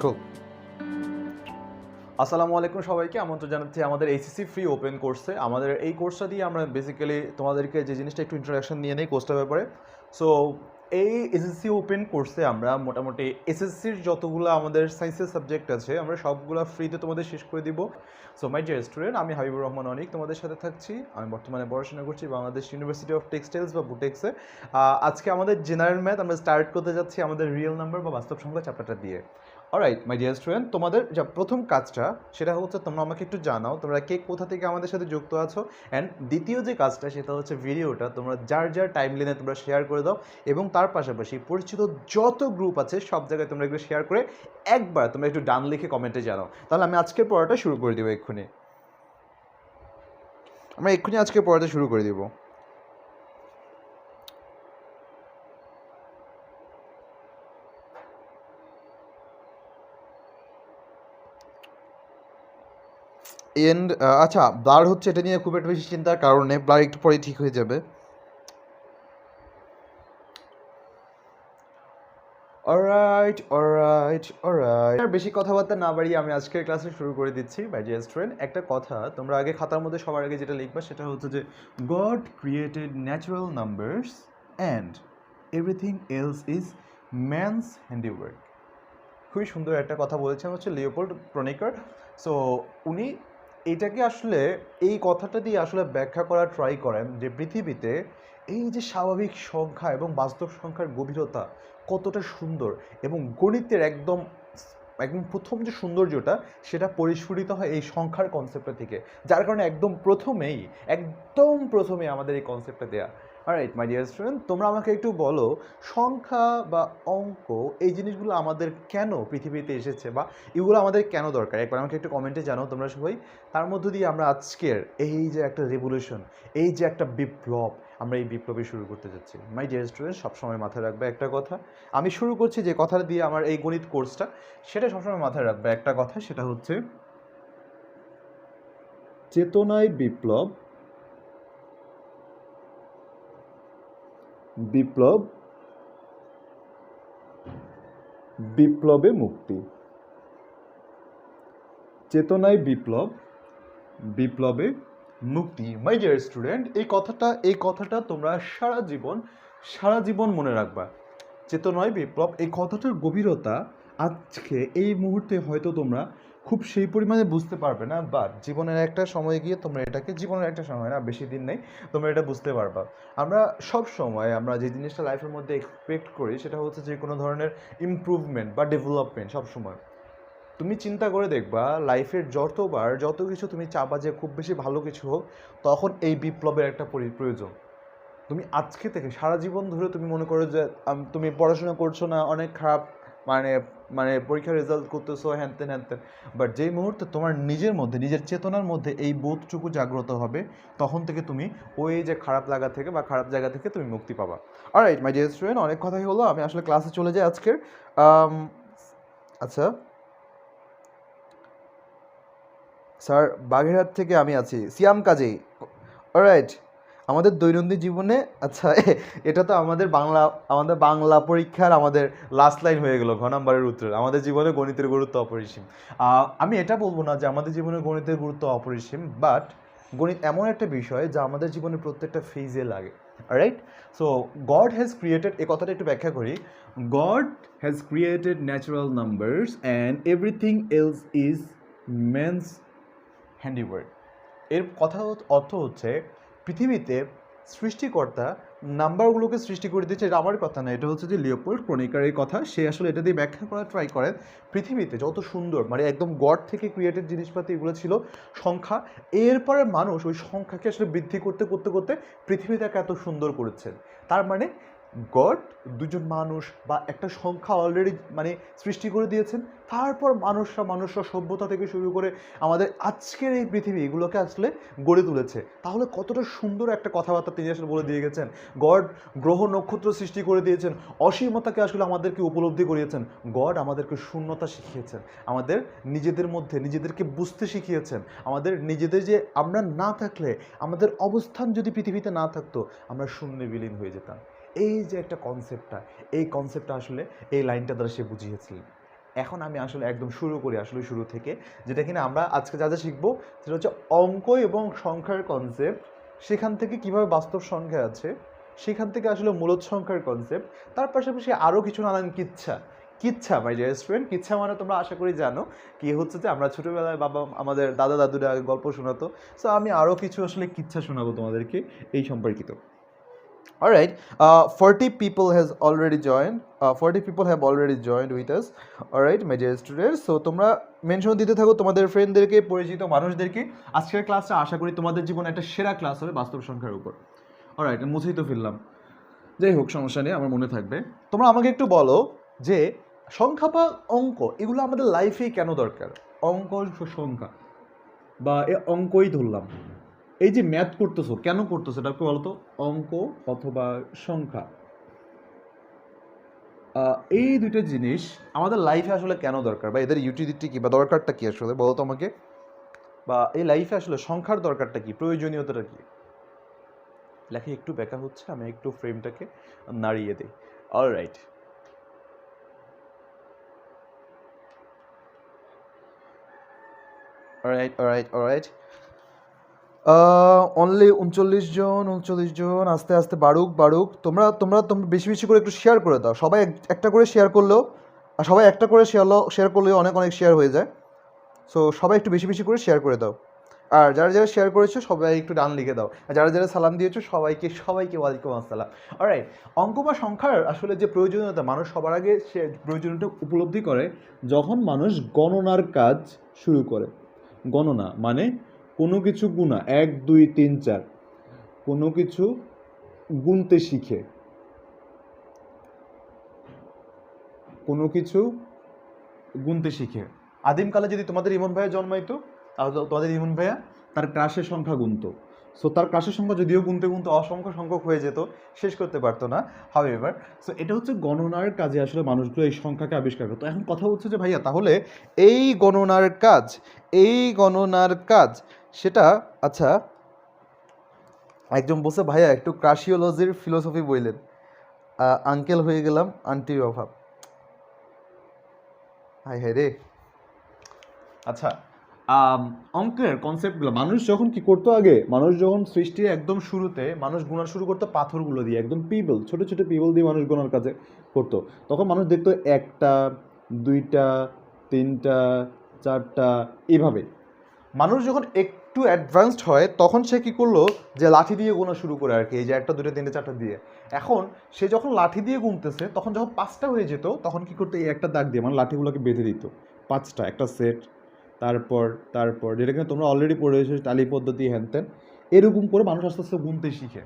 Cool. আসসালামু আলাইকুম সবাইকে আমন্ত্রণ জানাচ্ছি আমাদের এইচএসসি ফ্রি ওপেন কোর্সে। আমাদের এই কোর্সটা দিয়ে আমরা বেসিক্যালি তোমাদেরকে যে জিনিসটা একটু ইন্ট্রোডাকশন নিয়ে নেই কোর্সটার ব্যাপারে। সো এই এসএসসি ওপেন কোর্সে আমরা মোটামুটি এসএসসির যতগুলো আমাদের সায়েন্সের সাবজেক্ট আছে আমরা সবগুলো ফ্রিতে তোমাদের শেষ করে দিব। সো মাই ডিয়ার স্টুডেন্ট, আমি হাবিবুর রহমান অনিক তোমাদের সাথে থাকছি। আমি বর্তমানে পড়াশোনা করছি বাংলাদেশ ইউনিভার্সিটি অফ টেক্সটাইলস বা বুটেক্সে। আজকে আমাদের জেনারেল ম্যাথ আমরা স্টার্ট করতে যাচ্ছি আমাদের রিয়েল নাম্বার বা বাস্তব সংখ্যা চ্যাপ্টারটা দিয়ে। অলরাইট মাই ডিয়ার স্টুডেন্ট, তোমাদের যা প্রথম কাজটা সেটা হচ্ছে তোমরা আমাকে একটু জানাও তোমরা কে কোথা থেকে আমাদের সাথে যুক্ত আছো। অ্যান্ড দ্বিতীয় যে কাজটা সেটা হচ্ছে ভিডিওটা তোমরা যার যার টাইম লাইনে তোমরা শেয়ার করে দাও, এবং তার পাশাপাশি পরিচিত যত গ্রুপ আছে সব জায়গায় তোমরা এগুলো শেয়ার করে একবার তোমরা একটু ডান লিখে কমেন্টে জানাও। তাহলে আমি আজকের পড়াটা শুরু করে দিব এক্ষুনি। আমরা এক্ষুনি আজকের পড়াটা শুরু করে দিব। এন্ড আচ্ছা, ব্লার হচ্ছে এটা নিয়ে খুব একটা বেশি চিন্তার কারণ নেই, ব্লার একটু পরে ঠিক হয়ে যাবে। অলরাইট অলরাইট অলরাইট, আর বেশি কথাবার্তা না বাড়িয়ে আমি আজকের ক্লাসে শুরু করে দিচ্ছি। বাই ডিয়ার স্টুডেন্ট, একটা কথা তোমরা আগে খাতার মধ্যে সবার আগে যেটা লিখবা সেটা হচ্ছে যে God created natural numbers and everything else is man's handiwork. খুবই সুন্দর একটা কথা বলেছেন হচ্ছে লিওপোল্ড ক্রনিকার। সো উনি এটাকে আসলে এই কথাটা দিয়ে আসলে ব্যাখ্যা করার ট্রাই করেন যে পৃথিবীতে এই যে স্বাভাবিক সংখ্যা এবং বাস্তব সংখ্যার গভীরতা কতটা সুন্দর, এবং গণিতের একদম একদম প্রথম যে সৌন্দর্যটা সেটা পরিস্ফুটিত হয় এই সংখ্যার কনসেপ্টটা থেকে, যার কারণে একদম প্রথমেই আমাদের এই কনসেপ্টটা দেয়া। অলরাইট মাই ডিয়ার স্টুডেন্ট, তোমরা আমাকে একটু বলো সংখ্যা বা অঙ্ক এই জিনিসগুলো আমাদের কেন পৃথিবীতে এসেছে বা এগুলো আমাদের কেন দরকার, একবার আমাকে একটু কমেন্টে জানাও তোমরা সবাই। তার মধ্য দিয়ে আমরা আজকের এই যে একটা রেভলিউশন, এই যে একটা বিপ্লব, আমরা এই বিপ্লবে শুরু করতে যাচ্ছি। মাই ডিয়ার স্টুডেন্ট, সবসময় মাথায় রাখবে একটা কথা, আমি শুরু করছি যে কথাটা দিয়ে আমার এই গণিত কোর্সটা, সেটা সবসময় মাথায় রাখবে একটা কথা, সেটা হচ্ছে চেতনায় বিপ্লব, বিপ্লব বিপ্লবে মুক্তি। চেতনায় বিপ্লব, বিপ্লবে মুক্তি। মাই ডিয়ার স্টুডেন্ট, এই কথাটা তোমরা সারা জীবন মনে রাখবা। চেতনায় বিপ্লব এই কথাটার গভীরতা আজকে এই মুহূর্তে হয়তো তোমরা খুব সেই পরিমাণে বুঝতে পারবে না, বাট জীবনের একটা সময় গিয়ে তোমরা এটাকে, জীবনের একটা সময় না, বেশি দিন নেই, তোমরা এটা বুঝতে পারবা। আমরা সব সময় আমরা যে জিনিসটা লাইফের মধ্যে এক্সপেক্ট করি সেটা হচ্ছে যে কোনো ধরনের ইমপ্রুভমেন্ট বা ডেভেলপমেন্ট। সবসময় তুমি চিন্তা করে দেখবা লাইফের যত কিছু তুমি চাবা যে খুব বেশি ভালো কিছু হোক, তখন এই বিপ্লবের একটা প্রয়োজন। তুমি আজকে থেকে সারা জীবন ধরে তুমি মনে করো যে তুমি পড়াশোনা করছো না, অনেক খারাপ, মানে মানে পরীক্ষার রেজাল্ট করতেছো, হ্যানতেন হ্যানতেন, বাট যেই মুহূর্তে তোমার নিজের মধ্যে, নিজের চেতনার মধ্যে এই বোধটুকু জাগ্রত হবে, তখন থেকে তুমি ওই যে খারাপ লাগা থেকে বা খারাপ জায়গা থেকে তুমি মুক্তি পাবা। অলরাইট মাই ডিয়ার স্টুডেন্ট, অনেক কথাই হলো, আমি আসলে ক্লাসে চলে যাই আজকের। আচ্ছা স্যার, বাগেরহাট থেকে আমি আছি, সিয়াম কাজী। অলরাইট, আমাদের দৈনন্দিন জীবনে, আচ্ছা এটা তো আমাদের বাংলা পরীক্ষার আমাদের লাস্ট লাইন হয়ে গেল, ঘ নাম্বারের উত্তর। আমাদের জীবনে গণিতের গুরুত্ব অপরিসীম। আমি এটা বলবো না যে আমাদের জীবনে গণিতের গুরুত্ব অপরিসীম, বাট গণিত এমন একটা বিষয় যা আমাদের জীবনের প্রত্যেকটা ফেজে লাগে। Right? So God has created, এই কথাটা একটু ব্যাখ্যা করি। God has created natural numbers and everything else is men's handiwork. এর কথা অর্থ হচ্ছে পৃথিবীতে সৃষ্টিকর্তা নাম্বারগুলোকে সৃষ্টি করে দিয়েছে, এটা আমার কথা না, এটা হচ্ছে যে লিওপোল্ড ক্রনিকারের কথা। সে আসলে এটা দিয়ে ব্যাখ্যা করার ট্রাই করেন পৃথিবীতে যত সুন্দর, মানে একদম গড থেকে ক্রিয়েটেড জিনিসপাতি এগুলো ছিল সংখ্যা। এরপরে মানুষ ওই সংখ্যাকে আসলে বৃদ্ধি করতে করতে করতে পৃথিবীটাকে এত সুন্দর করেছেন। তার মানে গড দুজন মানুষ বা একটা সংখ্যা অলরেডি মানে সৃষ্টি করে দিয়েছেন, তারপর মানুষরা সভ্যতা থেকে শুরু করে আমাদের আজকের এই পৃথিবী এগুলোকে আসলে গড়ে তুলেছে। তাহলে কতটা সুন্দর একটা কথাবার্তা তিনি আসলে বলে দিয়ে গেছেন। গড গ্রহ নক্ষত্র সৃষ্টি করে দিয়েছেন, অসীমতাকে আসলে আমাদেরকে উপলব্ধি করিয়েছেন। গড আমাদেরকে শূন্যতা শিখিয়েছেন, আমাদের নিজেদের মধ্যে নিজেদেরকে বুঝতে শিখিয়েছেন, আমাদের নিজেদের যে আমরা না থাকলে, আমাদের অবস্থান যদি পৃথিবীতে না থাকতো, আমরা শূন্যে বিলীন হয়ে যেতাম। এই যে একটা কনসেপ্টটা, এই কনসেপ্টটা আসলে এই লাইনটা দ্বারা সে বুঝিয়েছিলেন। এখন আমি আসলে একদম শুরু করি আসলে শুরু থেকে, যেটা কিনা আমরা আজকে যা যা শিখবো সেটা হচ্ছে অঙ্ক এবং সংখ্যার কনসেপ্ট, সেখান থেকে কিভাবে বাস্তব সংখ্যা আছে, সেখান থেকে আসলে মূলদ সংখ্যার কনসেপ্ট, তার পাশাপাশি আরও কিছু নানান কিচ্ছা মাই ডিয়ার স্টুডেন্ট। কিচ্ছা মানে তোমরা আশা করি জানো কি হচ্ছে, যে আমরা ছোটোবেলায় বাবা আমাদের দাদা দাদুরা গল্প শোনাতো। সো আমি আরও কিছু আসলে কিচ্ছা শোনাবো তোমাদেরকে এই সম্পর্কিত। Alright, 40 people has already joined. 40 people have already joined with us. Alright, my dear students. So তোমরা মেনশন দিতে থাকো তোমাদের ফ্রেন্ডদেরকে, পরিচিত মানুষদেরকে। আজকের ক্লাসটা আশা করি তোমাদের জীবনে একটা সেরা ক্লাস হবে বাস্তব সংখ্যার উপর। অলরাইট, মুছেই তো ফেললাম, যাই হোক সমস্যা নেই, আমার মনে থাকবে। তোমরা আমাকে একটু বলো যে সংখ্যা বা অঙ্ক এগুলো আমাদের লাইফেই কেন দরকার? অঙ্ক সংখ্যা বা অঙ্কই ধরলাম, এই যে ম্যাথ করতেছো কেন করতেছো এটা একটু বলো তো। অঙ্ক অথবা সংখ্যা, এই দুটো জিনিস আমাদের লাইফে আসলে কেন দরকার, বা এদের ইউটিলিটি কি বা দরকারটা কি আসলে বলো তো আমাকে। বা এই লাইফে আসলে সংখ্যার দরকারটা কি, প্রয়োজনীয়তাটা কি? লেখা একটু ব্যাখ্যা হচ্ছে, আমি একটু ফ্রেমটাকে নাড়িয়ে দিই। Alright, alright. অনলি 39 জন। আস্তে আস্তে বাড়ুক। তোমরা বেশি বেশি করে একটু শেয়ার করে দাও। সবাই একটা করে শেয়ার করলেও, আর সবাই একটা করে শেয়ার করলেও অনেক শেয়ার হয়ে যায়। সো সবাই একটু বেশি বেশি করে শেয়ার করে দাও। আর যারা যারা শেয়ার করেছো সবাই একটু ডান লিখে দাও। আর যারা যারা সালাম দিয়েছো সবাইকে ওয়ালাইকুম আসসালাম। অলরাইট, অঙ্ক বা সংখ্যার আসলে যে প্রয়োজনীয়তা, মানুষ সবার আগে সে প্রয়োজনীয়তা উপলব্ধি করে যখন মানুষ গণনার কাজ শুরু করে। গণনা মানে কোনো কিছু গুণা, 1 2 3 4, কোনো কিছু গুনতে শিখে, আদিমকালে যদি তোমাদের ইমন ভাইয়া জন্মাইতো, তাহলে তোমাদের ইমন ভাইয়া তার ক্রাশের সংখ্যা গুনতো। সো তার ক্রাশের সংখ্যা যদিও গুনতে গুনতে অসংখ্য সংখ্যক হয়ে যেত, শেষ করতে পারতো না। হাউএভার, সো এটা হচ্ছে গণনার কাজে আসলে মানুষগুলো এই সংখ্যাকে আবিষ্কার করতো। এখন কথা হচ্ছে যে ভাইয়া তাহলে এই গণনার কাজ সেটা, আচ্ছা একজন বলছে ভাইয়া একটু ক্রাশিওলজির ফিলোসফি বললেন। আঙ্কেল হয়ে গেলাম, আন্টির অভাব। হাই হাই রে। আচ্ছা, অঙ্কের কনসেপ্টগুলো মানুষ যখন কি করতো, আগে মানুষ যখন সৃষ্টির একদম শুরুতে মানুষ গোনা শুরু করতো পাথরগুলো দিয়ে, একদম পিবল, ছোটো ছোটো পিবল দিয়ে মানুষ গোনার কাজে করতো। তখন মানুষ দেখতো 1টা 2টা 3টা 4টা এভাবে। মানুষ যখন একটু অ্যাডভান্সড হয় তখন সে কী করলো, যে লাঠি দিয়ে গোনা শুরু করে আর কি, এই যে 1টা 2টা 3টা 4টা দিয়ে। এখন সে যখন লাঠি দিয়ে গুনতেছে, তখন যখন 5টা হয়ে যেত তখন কী করতো, এই একটা দাগ দিয়ে মানে লাঠিগুলোকে বেঁধে দিত 5টা, একটা সেট। তারপর যেটা কিনা তোমরা অলরেডি পড়েছো টালি পদ্ধতি, হ্যানত্যান, এরকম করে মানুষ আস্তে আস্তে গুনতে শিখে।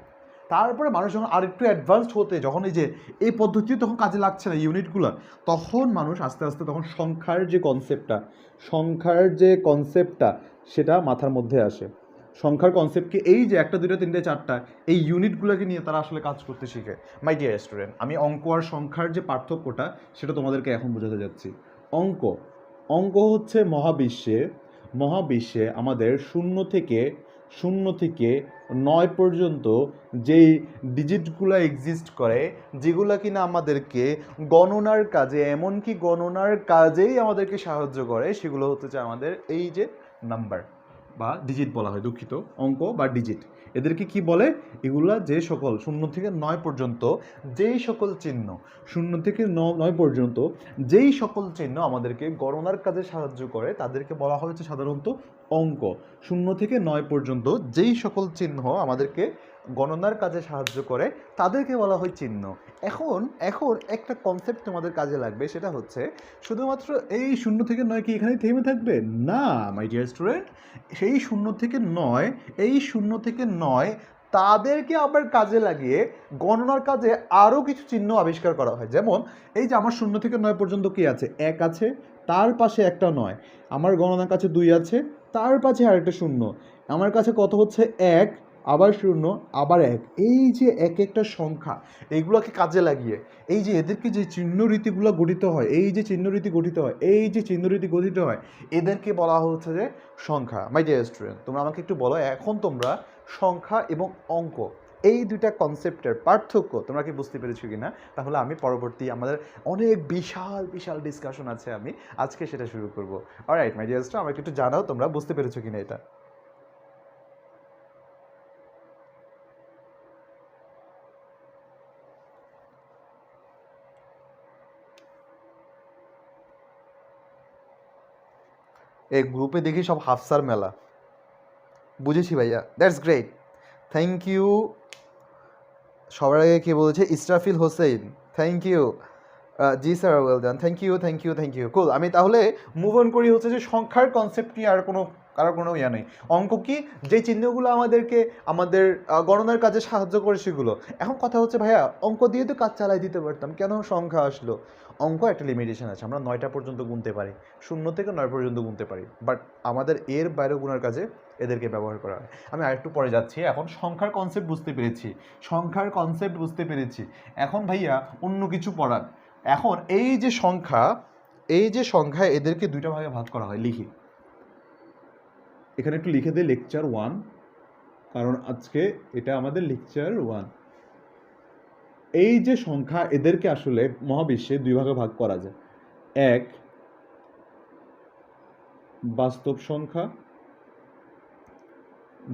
তারপরে মানুষ যখন আর একটু অ্যাডভান্সড হতে, যখন এই যে এই পদ্ধতি তখন কাজে লাগছে না ইউনিটগুলো, তখন মানুষ আস্তে আস্তে তখন সংখ্যার যে কনসেপ্টটা সেটা মাথার মধ্যে আসে। সংখ্যার কনসেপ্টকে এই যে 1টা 2টা 3টা 4টা এই ইউনিটগুলোকে নিয়ে তারা আসলে কাজ করতে শিখে। মাই ডিয়ার স্টুডেন্ট, আমি অঙ্ক আর সংখ্যার যে পার্থক্যটা সেটা তোমাদেরকে এখন বোঝাতে যাচ্ছি। অঙ্ক হচ্ছে মহাবিশ্বে আমাদের শূন্য থেকে 9 পর্যন্ত যেই ডিজিটগুলো এক্সিস্ট করে, যেগুলো কিনা আমাদেরকে গণনার কাজে, এমনকি গণনার কাজেই আমাদেরকে সাহায্য করে, সেগুলো হচ্ছে আমাদের এই যে নাম্বার বা ডিজিট বলা হয়, দুঃখিত, অঙ্ক বা ডিজিট। এদেরকে কি বলে? এগুলা যে সকল 0 থেকে 9 পর্যন্ত যেই সকল চিহ্ন, 0 থেকে 9 পর্যন্ত যেই সকল চিহ্ন আমাদেরকে গণনার কাজে সাহায্য করে তাদেরকে বলা হয়েছে সাধারণত অঙ্ক। 0 থেকে 9 পর্যন্ত যেই সকল চিহ্ন আমাদেরকে গণনার কাজে সাহায্য করে তাদেরকে বলা হয় চিহ্ন। এখন একটা কনসেপ্ট তোমাদের কাজে লাগবে, সেটা হচ্ছে শুধুমাত্র এই 0 থেকে 9 কি এখানেই থেমে থাকবে? না মাই ডিয়ার স্টুডেন্ট, সেই 0 থেকে 9 তাদেরকে আবার কাজে লাগিয়ে গণনার কাজে আরও কিছু চিহ্ন আবিষ্কার করা হয়। যেমন এই যে আমার 0 থেকে 9 পর্যন্ত কি আছে, 1 আছে, তার পাশে একটা 9, আমার গণনার কাছে 2 আছে, তার পাশে আরেকটা 0, আমার কাছে কত হচ্ছে 1, আবার 0, আবার 1। এই যে এক একটা সংখ্যা, এইগুলোকে কাজে লাগিয়ে এই যে এদেরকে যে চিহ্নরীতিগুলো গঠিত হয়, এদেরকে বলা হচ্ছে যে সংখ্যা। মাই ডিয়ার স্টুডেন্ট, তোমরা আমাকে একটু বলো, এখন তোমরা সংখ্যা এবং অঙ্ক এই দুইটা কনসেপ্টের পার্থক্য তোমরা কি বুঝতে পেরেছো কি না? তাহলে আমি পরবর্তী আমাদের অনেক বিশাল বিশাল ডিসকাশন আছে, আমি আজকে সেটা শুরু করবো। অলরাইট মাই ডিয়ার স্টুডেন্ট, আমাকে একটু জানাও তোমরা বুঝতে পেরেছো কিনা এটা। এই গ্রুপে দেখি সব হাফসার মেলা। বুঝেছি ভাইয়া, দ্যাটস গ্রেট, থ্যাংক ইউ। সবার আগে কে বলেছে? Israfil Hossain, thank you. জি sir, well done, thank you thank you thank you. Cool, আমি তাহলে মুভ অন করি হচ্ছে যে সংখ্যার কনসেপ্ট নিয়ে। আর কোনো ইয়া নেই। অঙ্ক কি, যে চিহ্নগুলো আমাদেরকে আমাদের গণনার কাজে সাহায্য করে সেগুলো। এখন কথা হচ্ছে ভাইয়া, অঙ্ক দিয়ে তো কাজ চালাই দিতে পারতাম, কেন সংখ্যা আসলো? অঙ্ক একটা লিমিটেশন আছে, আমরা 9টা পর্যন্ত গুনতে পারি, 0 থেকে 9 পর্যন্ত গুনতে পারি, বাট আমাদের এর বাইরে গুনার কাজে এদেরকে ব্যবহার করা হয়। আমি আরেকটু পরে যাচ্ছি, এখন সংখ্যার কনসেপ্ট বুঝতে পেরেছি। এখন ভাইয়া অন্য কিছু পড়ার। এখন এই যে সংখ্যা এদেরকে দুইটা ভাগে ভাগ করা হয়, লিখি এখানে একটু লিখে দিই লেকচার 1, কারণ আজকে এটা আমাদের লেকচার 1। এই যে সংখ্যা এদেরকে আসলে মহাবিশ্বে দুই ভাগে ভাগ করা যায়, এক বাস্তব সংখ্যা,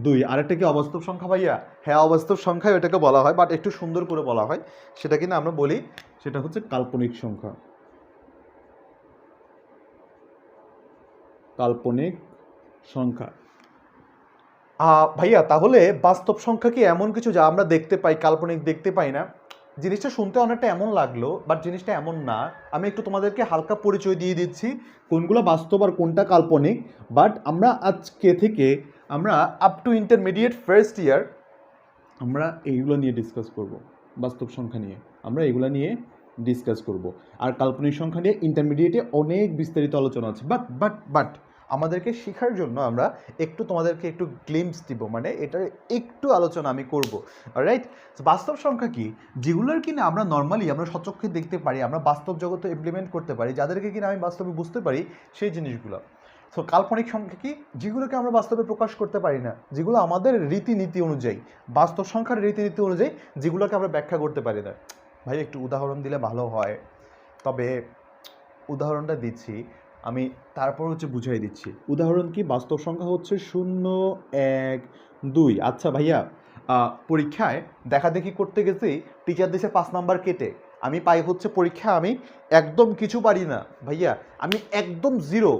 দুই আরেকটা কি অবাস্তব সংখ্যা ভাইয়া? হ্যাঁ, অবাস্তব সংখ্যা এটাকে বলা হয়, বাট একটু সুন্দর করে বলা হয়, সেটা কিনা আমরা বলি সেটা হচ্ছে কাল্পনিক সংখ্যা। ভাইয়া তাহলে বাস্তব সংখ্যা কি এমন কিছু যা আমরা দেখতে পাই, কাল্পনিক দেখতে পাই না? জিনিসটা শুনতে অনেকটা এমন লাগলো, বাট জিনিসটা এমন না। আমি একটু তোমাদেরকে হালকা পরিচয় দিয়ে দিচ্ছি কোনগুলো বাস্তব আর কোনটা কাল্পনিক। বাট আমরা আজকে থেকে আমরা up to intermediate first year আমরা এইগুলো নিয়ে ডিসকাস করব। বাস্তব সংখ্যা নিয়ে আমরা এগুলো নিয়ে ডিসকাস করব, আর কাল্পনিক সংখ্যা নিয়ে ইন্টারমিডিয়েটে অনেক বিস্তারিত আলোচনা আছে। বাট আমাদেরকে শেখার জন্য আমরা একটু তোমাদেরকে একটু গ্লিম্পস দিব, মানে এটার একটু আলোচনা আমি করব। রাইট, বাস্তব সংখ্যা কি? যেগুলোর কিনা আমরা নর্মালি আমরা সচক্ষে দেখতে পারি, আমরা বাস্তব জগতে ইমপ্লিমেন্ট করতে পারি, যাদেরকে কিনা আমি বাস্তবে বুঝতে পারি, সেই জিনিসগুলো। সো কাল্পনিক সংখ্যা কি? যেগুলোকে আমরা বাস্তবে প্রকাশ করতে পারি না, যেগুলো আমাদের রীতিনীতি অনুযায়ী, বাস্তব সংখ্যার রীতিনীতি অনুযায়ী যেগুলোকে আমরা ব্যাখ্যা করতে পারি না। ভাই একটু উদাহরণ দিলে ভালো হয়, তবে উদাহরণটা দিচ্ছি আমি, তারপর হচ্ছে বুঝাই দিচ্ছি। উদাহরণ কি? বাস্তব সংখ্যা হচ্ছে 0, 1, 2। আচ্ছা ভাইয়া, পরীক্ষায় দেখাদেখি করতে গেছি, টিচার দিছে 5 নাম্বার কেটে, আমি পাই হচ্ছে পরীক্ষা আমি একদম কিছু পারি না ভাইয়া, আমি একদম জিরো,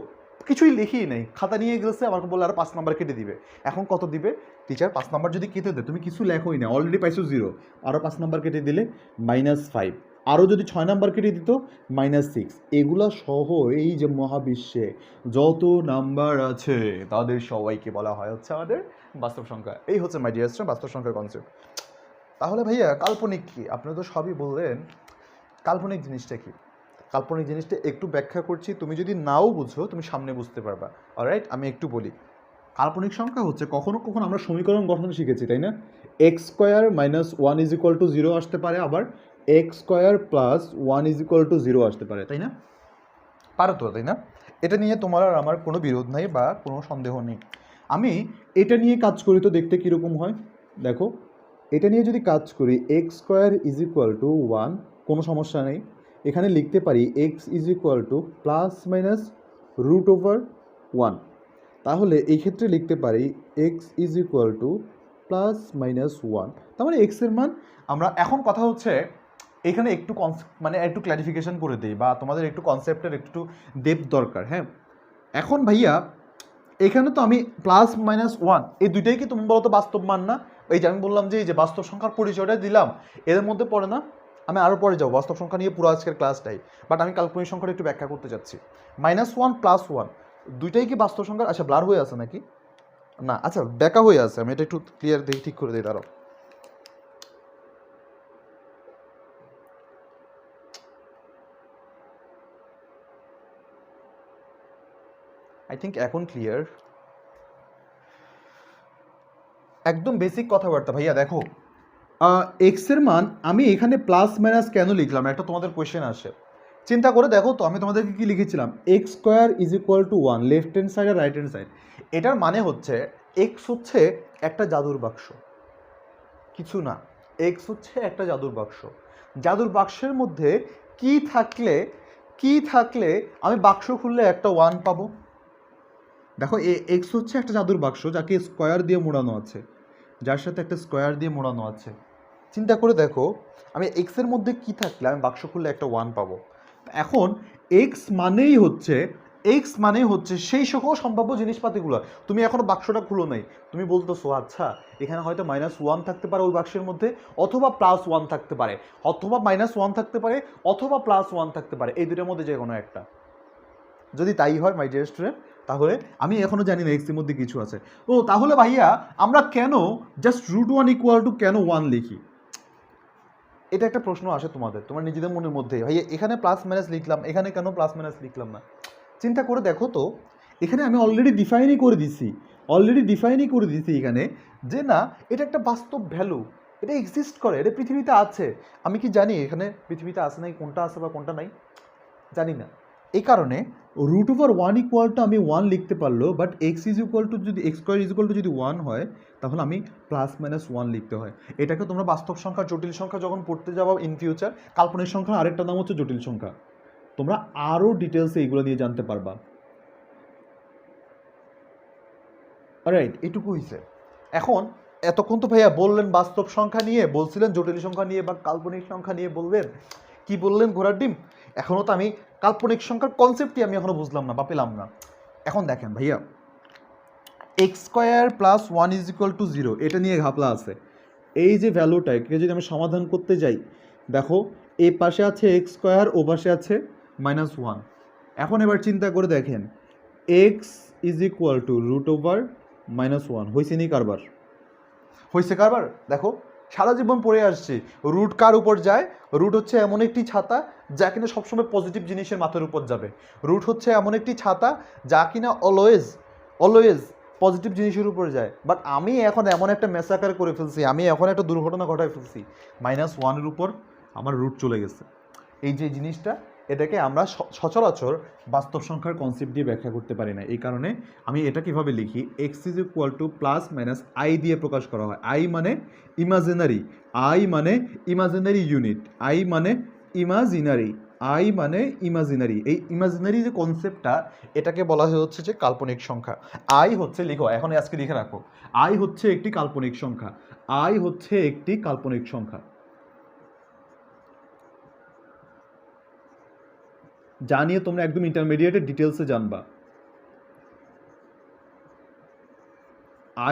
কিছুই লিখি নেই, খাতা নিয়ে গেছে, আমাকে বললে আরও 5 নাম্বার কেটে দিবে। এখন কত দিবে টিচার? 5 নাম্বার যদি কেটে দেয়, তুমি কিছু লেখোই না, অলরেডি পাইছো 0, আরও 5 নাম্বার কেটে দিলে -5, আরও যদি 6 নাম্বার কেটে দিত -6। এগুলা সহ এই যে মহাবিশ্বে যত নাম্বার আছে তাদের সবাইকে বলা হয় হচ্ছে আমাদের বাস্তব সংখ্যা। এই হচ্ছে মাই ডিয়ার স্টুডেন্ট বাস্তব সংখ্যার কনসেপ্ট। তাহলে ভাইয়া কাল্পনিক কি? আপনি তো সবই বললেন, কাল্পনিক জিনিসটা কি? কাল্পনিক জিনিসটা একটু ব্যাখ্যা করছি, তুমি যদি নাও বুঝো তুমি সামনে বুঝতে পারবা। অলরাইট, আমি একটু বলি। কাল্পনিক সংখ্যা হচ্ছে, কখনো কখনো আমরা সমীকরণ গঠন শিখেছি, তাই না? x² - 1 = 0 আসতে পারে, আবার x² + 1 = 0 আসতে পারে, তাই না? পারো তো, তাই না? এটা নিয়ে তোমার আর আমার কোনো বিরোধ নাই বা কোনো সন্দেহ নেই। আমি এটা নিয়ে কাজ করি তো দেখতে কীরকম হয় দেখো। এটা নিয়ে যদি কাজ করি, x² = 1, কোনো সমস্যা নেই। এখানে লিখতে পারি x ± √1। তাহলে এই ক্ষেত্রে লিখতে পারি x ± 1। তার মানে x এর মান আমরা, এখন কথা হচ্ছে এখানে একটু মানে একটু ক্ল্যারিফিকেশন করে দিই, বা তোমাদের একটু কনসেপ্টের একটু ডেপথ দরকার। হ্যাঁ, এখন ভাইয়া এখানে তো আমি +-1 এই দুইটাই কি তুমি বলো তো বাস্তব মান না? এই যে আমি বললাম যে এই যে বাস্তব সংখ্যার পরিচয়টা দিলাম, এদের মধ্যে পড়ে না? আমি আরও পরে যাবো বাস্তব সংখ্যা নিয়ে পুরো আজকের ক্লাসটাই, বাট আমি কাল্পনিক সংখ্যাটা একটু ব্যাখ্যা করতে চাচ্ছি। -1 +1 দুইটাই কি বাস্তব সংখ্যার? আচ্ছা, ব্লার হয়ে আছে নাকি? না, আচ্ছা ব্যাকা হয়ে আছে, আমি এটা একটু ক্লিয়ার দেখি, ঠিক করে দিই, দাঁড়াও। আই থিঙ্ক এখন ক্লিয়ার। একদম বেসিক কথাবার্তা ভাইয়া। দেখো, এক্স এর মান আমি এখানে প্লাস কেন লিখলাম, একটা তোমাদের কোয়েশ্চেন আসে, চিন্তা করে দেখো তো। আমি তোমাদেরকে কি লিখেছিলাম? x² = 1, লেফট হ্যান্ড সাইড আর রাইট হ্যান্ড সাইড। এটার মানে হচ্ছে এক্স হচ্ছে একটা জাদুর বাক্স। কিছু না, এক্স হচ্ছে একটা জাদুর বাক্স। জাদুর বাক্সের মধ্যে কি থাকলে আমি বাক্স খুললে একটা ওয়ান পাবো? দেখো এক্স হচ্ছে একটা জাদুর বাক্স যাকে স্কোয়ার দিয়ে মোড়ানো আছে, যার সাথে একটা স্কোয়ার দিয়ে মোড়ানো আছে। চিন্তা করে দেখো, আমি এক্সের মধ্যে কি থাকলে আমি বাক্স খুললে একটা ওয়ান পাবো? এখন এক্স মানেই হচ্ছে সেই সকল সম্ভাব্য জিনিসপাতিগুলো। তুমি এখনো বাক্সটা খুলো নাই, তুমি বলতেছো আচ্ছা এখানে হয়তো -1 থাকতে পারে ওই বাক্সের মধ্যে, অথবা +1 থাকতে পারে, অথবা -1 থাকতে পারে, অথবা +1 থাকতে পারে, এই দুটোর মধ্যে যে কোনো একটা। যদি তাই হয় মাই ডিয়ার স্টুডেন্ট, তাহলে আমি এখনো জানি না এক্সের মধ্যে কিছু আছে। ও তাহলে ভাইয়া আমরা কেন জাস্ট √1 = কেন 1 লিখি? এটা একটা প্রশ্ন আসে তোমার নিজেদের মনের মধ্যে, ভাইয়া এখানে প্লাস মাইনাস লিখলাম, এখানে কেন প্লাস মাইনাস লিখলাম না? চিন্তা করে দেখো তো, এখানে আমি অলরেডি ডিফাইনই করে দিছি এখানে যে না, এটা একটা বাস্তব ভ্যালু, এটা এক্সিস্ট করে, এটা পৃথিবীতে আছে। আমি কি জানি এখানে পৃথিবীতে আছে নাই, কোনটা আছে বা কোনটা নাই? জানি না। এই কারণে √1 = আমি 1 লিখতে পারলো, বাট যদি x² যদি 1 হয় তাহলে আমি +-1 লিখতে হয়। এটাকে তোমরা বাস্তব সংখ্যা জটিল সংখ্যা যখন পড়তে যাবো ইন ফিউচার, কাল্পনিক সংখ্যার আরেকটা নাম হচ্ছে জটিল সংখ্যা, তোমরা আরও ডিটেলসে এইগুলো নিয়ে জানতে পারবা। রাইট, এটুকু হয়েছে। এখন এতক্ষণ তো ভাইয়া বললেন বাস্তব সংখ্যা নিয়ে, বলছিলেন জটিল সংখ্যা নিয়ে বা কাল্পনিক সংখ্যা নিয়ে বললেন, কি বললেন ঘোড়ার ডিম? এখনও তো আমি কাল্পনিক সংখ্যার কনসেপ্টই আমি এখনও বুঝলাম না বা পেলাম না। এখন দেখেন ভাইয়া, x² + 1 = 0 এটা নিয়ে ঘাপলা আছে। এই যে ভ্যালুটাকে যদি আমি সমাধান করতে যাই, দেখো এই পাশে আছে x², ও পাশে আছে -1। এখন এবার চিন্তা করে দেখেন, x = √1 হয়েছে নি কারবার? দেখো সারা জীবন পড়ে আসছি, রুট কার উপর যায়? রুট হচ্ছে এমন একটি ছাতা যা কিনা সবসময় পজিটিভ জিনিসের মাথার উপর যাবে। রুট হচ্ছে এমন একটি ছাতা যা কিনা অলওয়েজ পজিটিভ জিনিসের উপর যায়। বাট আমি এখন এমন একটা মেসাকার করে ফেলছি, আমি এখন একটা দুর্ঘটনা ঘটায় ফেলছি, -1 উপর আমার রুট চলে গেছে। এই যে জিনিসটা, এটাকে আমরা সচরাচর বাস্তব সংখ্যার কনসেপ্ট দিয়ে ব্যাখ্যা করতে পারি না। এই কারণে আমি এটা কিভাবে লিখি, x = +-i দিয়ে প্রকাশ করা হয়। i মানে ইমাজিনারি, ইউনিট, i মানে ইমাজিনারি। এই ইমাজিনারি যে কনসেপ্টটা, এটাকে বলা হচ্ছে যে কাল্পনিক সংখ্যা। i হচ্ছে, লিখো এখন আজকে লিখে রাখো, i হচ্ছে একটি কাল্পনিক সংখ্যা। যা নিয়ে তোমরা একদম ইন্টারমিডিয়েটের ডিটেলসে জানবা।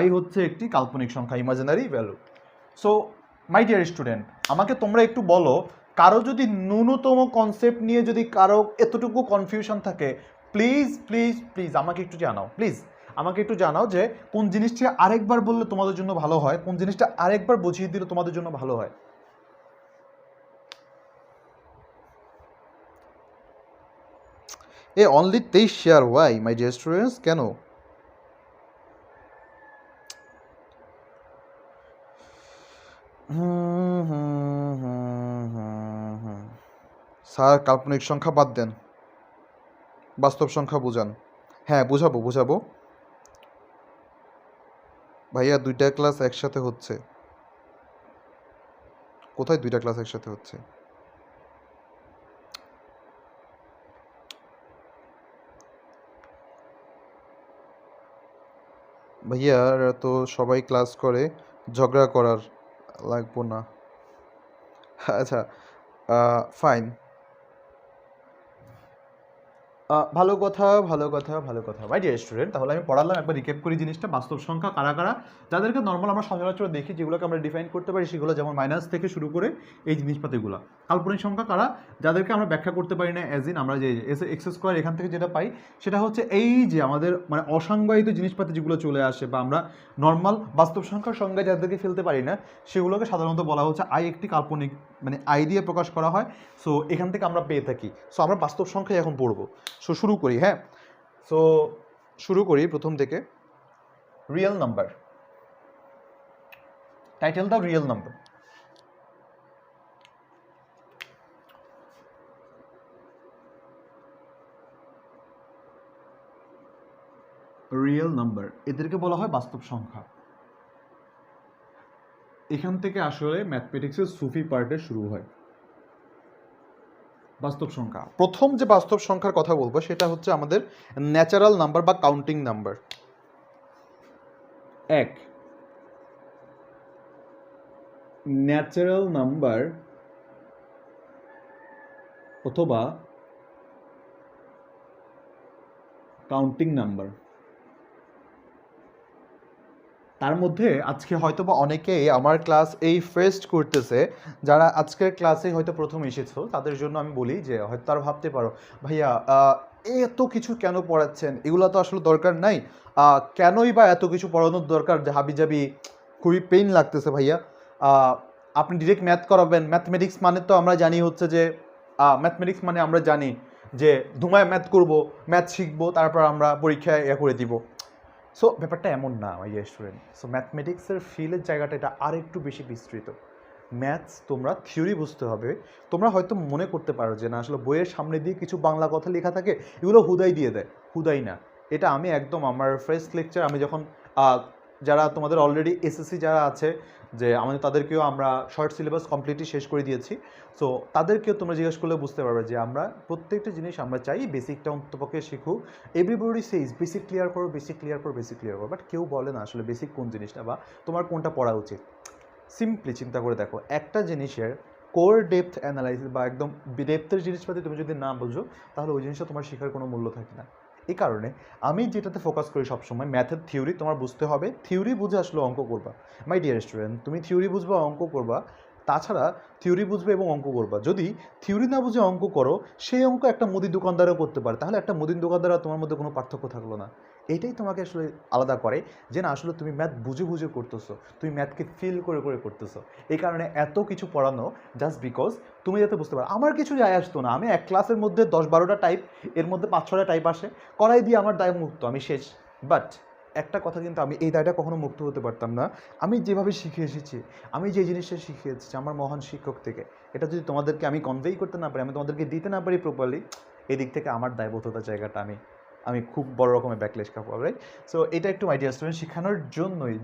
i হচ্ছে একটি কাল্পনিক সংখ্যা, imaginary value. So my dear student, আমাকে তোমরা একটু বলো, কারো যদি ন্যূনতম কনসেপ্ট নিয়ে যদি কারো এতটুকু কনফিউশন থাকে, প্লিজ আমাকে একটু জানাও যে কোন জিনিসটা আরেকবার বললে তোমাদের জন্য ভালো হয়, কোন জিনিসটা আরেকবার বুঝিয়ে দিলে তোমাদের জন্য ভালো হয়। Only 23 share, why my dear students? কেন? স্যার কাল্পনিক সংখ্যা বাদ দেন, বাস্তব সংখ্যা বুঝান। হ্যাঁ বুঝাবো ভাইয়া, 2টা ক্লাস একসাথে হচ্ছে। কোথায় 2টা ক্লাস একসাথে হচ্ছে? ভাইয়া তো সবাই ক্লাস করে, ঝগড়া করার লাগবো না। আচ্ছা, ফাইন। ভালো কথা। মাই ডিয়ার স্টুডেন্ট, তাহলে আমি পড়ালাম, একবার রিক্যাপ করি জিনিসটা। বাস্তব সংখ্যা কারা কারা? যাদেরকে নর্মাল আমরা সচরাচর দেখি, যেগুলোকে আমরা ডিফাইন করতে পারি সেগুলো, যেমন মাইনাস থেকে শুরু করে এই জিনিসপাতিগুলো। কাল্পনিক সংখ্যা কারা? যাদেরকে আমরা ব্যাখ্যা করতে পারি না, অ্যাজ ইন আমরা যে x² এখান থেকে যেটা পাই সেটা হচ্ছে এই যে আমাদের মানে অসংজ্ঞায়িত জিনিসপাতি যেগুলো চলে আসে, বা আমরা নর্মাল বাস্তব সংখ্যার সংজ্ঞায় যাদেরকে ফেলতে পারি না, সেগুলোকে সাধারণত বলা হচ্ছে একটি কাল্পনিক, মানে দিয়ে প্রকাশ করা হয়। সো এখান থেকে আমরা পেয়ে থাকি। সো আমরা বাস্তব সংখ্যায় এখন পড়বো। সো শুরু করি। হ্যাঁ, সো শুরু করি প্রথম থেকে। রিয়েল নাম্বার, টাইটেল দাও রিয়েল নাম্বার। রিয়েল নাম্বার, এদেরকে বলা হয় বাস্তব সংখ্যা। এখান থেকে আসলে ম্যাথমেটিক্সের সুফি পার্টে শুরু হয়। বাস্তব সংখ্যা, প্রথম যে বাস্তব সংখ্যার কথা বলবো সেটা হচ্ছে আমাদের ন্যাচারাল নাম্বার বা কাউন্টিং নাম্বার। এক, ন্যাচারাল নাম্বার অথবা কাউন্টিং নাম্বার। তার মধ্যে আজকে হয়তো বা অনেকেই আমার ক্লাস এই ফার্স্ট করতেছে, যারা আজকের ক্লাসে হয়তো প্রথম এসেছো তাদের জন্য আমি বলি যে হয়তো তারা ভাবতে পারো ভাইয়া এত কিছু কেন পড়াচ্ছেন, এগুলো তো আসলে দরকার নাই, কেনই বা এত কিছু পড়ানোর দরকার, যে হাবিজাবি খুবই পেইন লাগতেছে ভাইয়া। আহ, আপনি ডিরেক্ট ম্যাথ করাবেন, ম্যাথমেটিক্স মানে তো আমরা জানি হচ্ছে যে ম্যাথমেটিক্স মানে আমরা জানি যে ধুমায় ম্যাথ করব, ম্যাথ শিখবো, তারপর আমরা পরীক্ষায় করে দিব। সো ব্যাপারটা এমন না মাই ডিয়ার স্টুডেন্ট। সো ম্যাথমেটিক্সের ফিল্ডের জায়গাটা এটা আর একটু বেশি বিস্তৃত। ম্যাথস তোমরা থিওরি বুঝতে হবে। তোমরা হয়তো মনে করতে পারো যে না আসলে বইয়ের সামনে দিয়ে কিছু বাংলা কথা লেখা থাকে, এগুলো হুদাই দিয়ে দেয়। হুদাই না, এটা আমি একদম আমার ফার্স্ট লেকচার আমি যখন যারা তোমাদের অলরেডি এসএসসি যারা আছে, যে আমাদের তাদেরকেও আমরা শর্ট সিলেবাস কমপ্লিটলি শেষ করে দিয়েছি। সো তাদেরকেও তোমরা জিজ্ঞেস করলে বুঝতে পারবে যে আমরা প্রত্যেকটা জিনিস আমরা চাই বেসিকটা অন্তপক্ষে শিখুক। এভরিবডি সেইজ বেসিক ক্লিয়ার করো, বেসিক ক্লিয়ার করো, বেসিক ক্লিয়ার করো, বাট কেউ বলে না আসলে বেসিক কোন জিনিসটা বা তোমার কোনটা পড়া উচিত। সিম্পলি চিন্তা করে দেখো, একটা জিনিসের কোর ডেপথ অ্যানালাইসিস বা একদম ডেপথের জিনিসপাতি তুমি যদি না বুঝো, তাহলে ওই জিনিসটা তোমার শেখার কোনো মূল্য থাকে না। এই কারণে আমি যেটাতে ফোকাস করি সবসময়, ম্যাথের থিওরি তোমার বুঝতে হবে, থিওরি বুঝে আসলে অঙ্ক করবা। মাই ডিয়ার স্টুডেন্ট, তুমি থিওরি বুঝবা, অঙ্ক করবা। তাছাড়া থিওরি বুঝবে এবং অঙ্ক করবা, যদি থিওরি না বুঝে অঙ্ক করো, সেই অঙ্ক একটা মুদির দোকানদারও করতে পারে, তাহলে একটা মুদির দোকানদার আর তোমার মধ্যে কোনো পার্থক্য থাকলো না। এইটাই তোমাকে আসলে আলাদা করে, যে না আসলে তুমি ম্যাথ বুঝে বুঝে করতেছো, তুমি ম্যাথকে ফিল করে করে করতেছো। এই কারণে এত কিছু পড়ানো, জাস্ট বিকজ তুমি যাতে বুঝতে পারো। আমার কিছু যায় আসতো না, আমি এক ক্লাসের মধ্যে 10-12টা টাইপ, এর মধ্যে 5-6টা টাইপ আসে, করাই দিয়ে আমার দায় মুক্ত, আমি শেষ। বাট একটা কথা, কিন্তু আমি এই দায়টা কখনো মুক্ত হতে পারতাম না। আমি যেভাবে শিখে এসেছি, আমি যে জিনিসটা শিখে এসেছি আমার মহান শিক্ষক থেকে, এটা যদি তোমাদেরকে আমি কনভেই করতে না পারি, আমি তোমাদেরকে দিতে না পারি প্রপারলি, এদিক থেকে আমার দায়বদ্ধতার জায়গাটা আমি আমি খুব বড় রকমের ব্যাকলেশ খাবো, রাইট? সো এটা একটু মাই ডিয়ার স্টুডেন্ট শেখানোর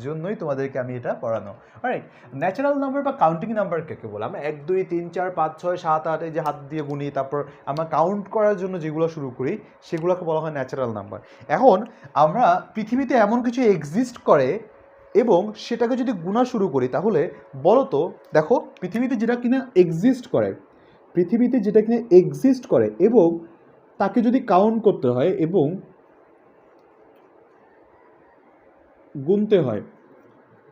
জন্যই তোমাদেরকে আমি এটা পড়ানো। রাইট, ন্যাচারাল নাম্বার বা কাউন্টিং নাম্বার কাকে বলে? আমরা 1 2 3 4 5 6 7 8 এই যে হাত দিয়ে গুনি, তারপর আমরা কাউন্ট করার জন্য যেগুলো শুরু করি সেগুলোকে বলা হয় ন্যাচারাল নাম্বার। এখন আমরা পৃথিবীতে এমন কিছু এক্সিস্ট করে এবং সেটাকে যদি গুণা শুরু করি, তাহলে বলো তো, দেখো পৃথিবীতে যেটা কিনা এক্সিস্ট করে, পৃথিবীতে যেটা কিনা এক্সিস্ট করে এবং তাকে যদি কাউন্ট করতে হয় এবং গুনতে হয়,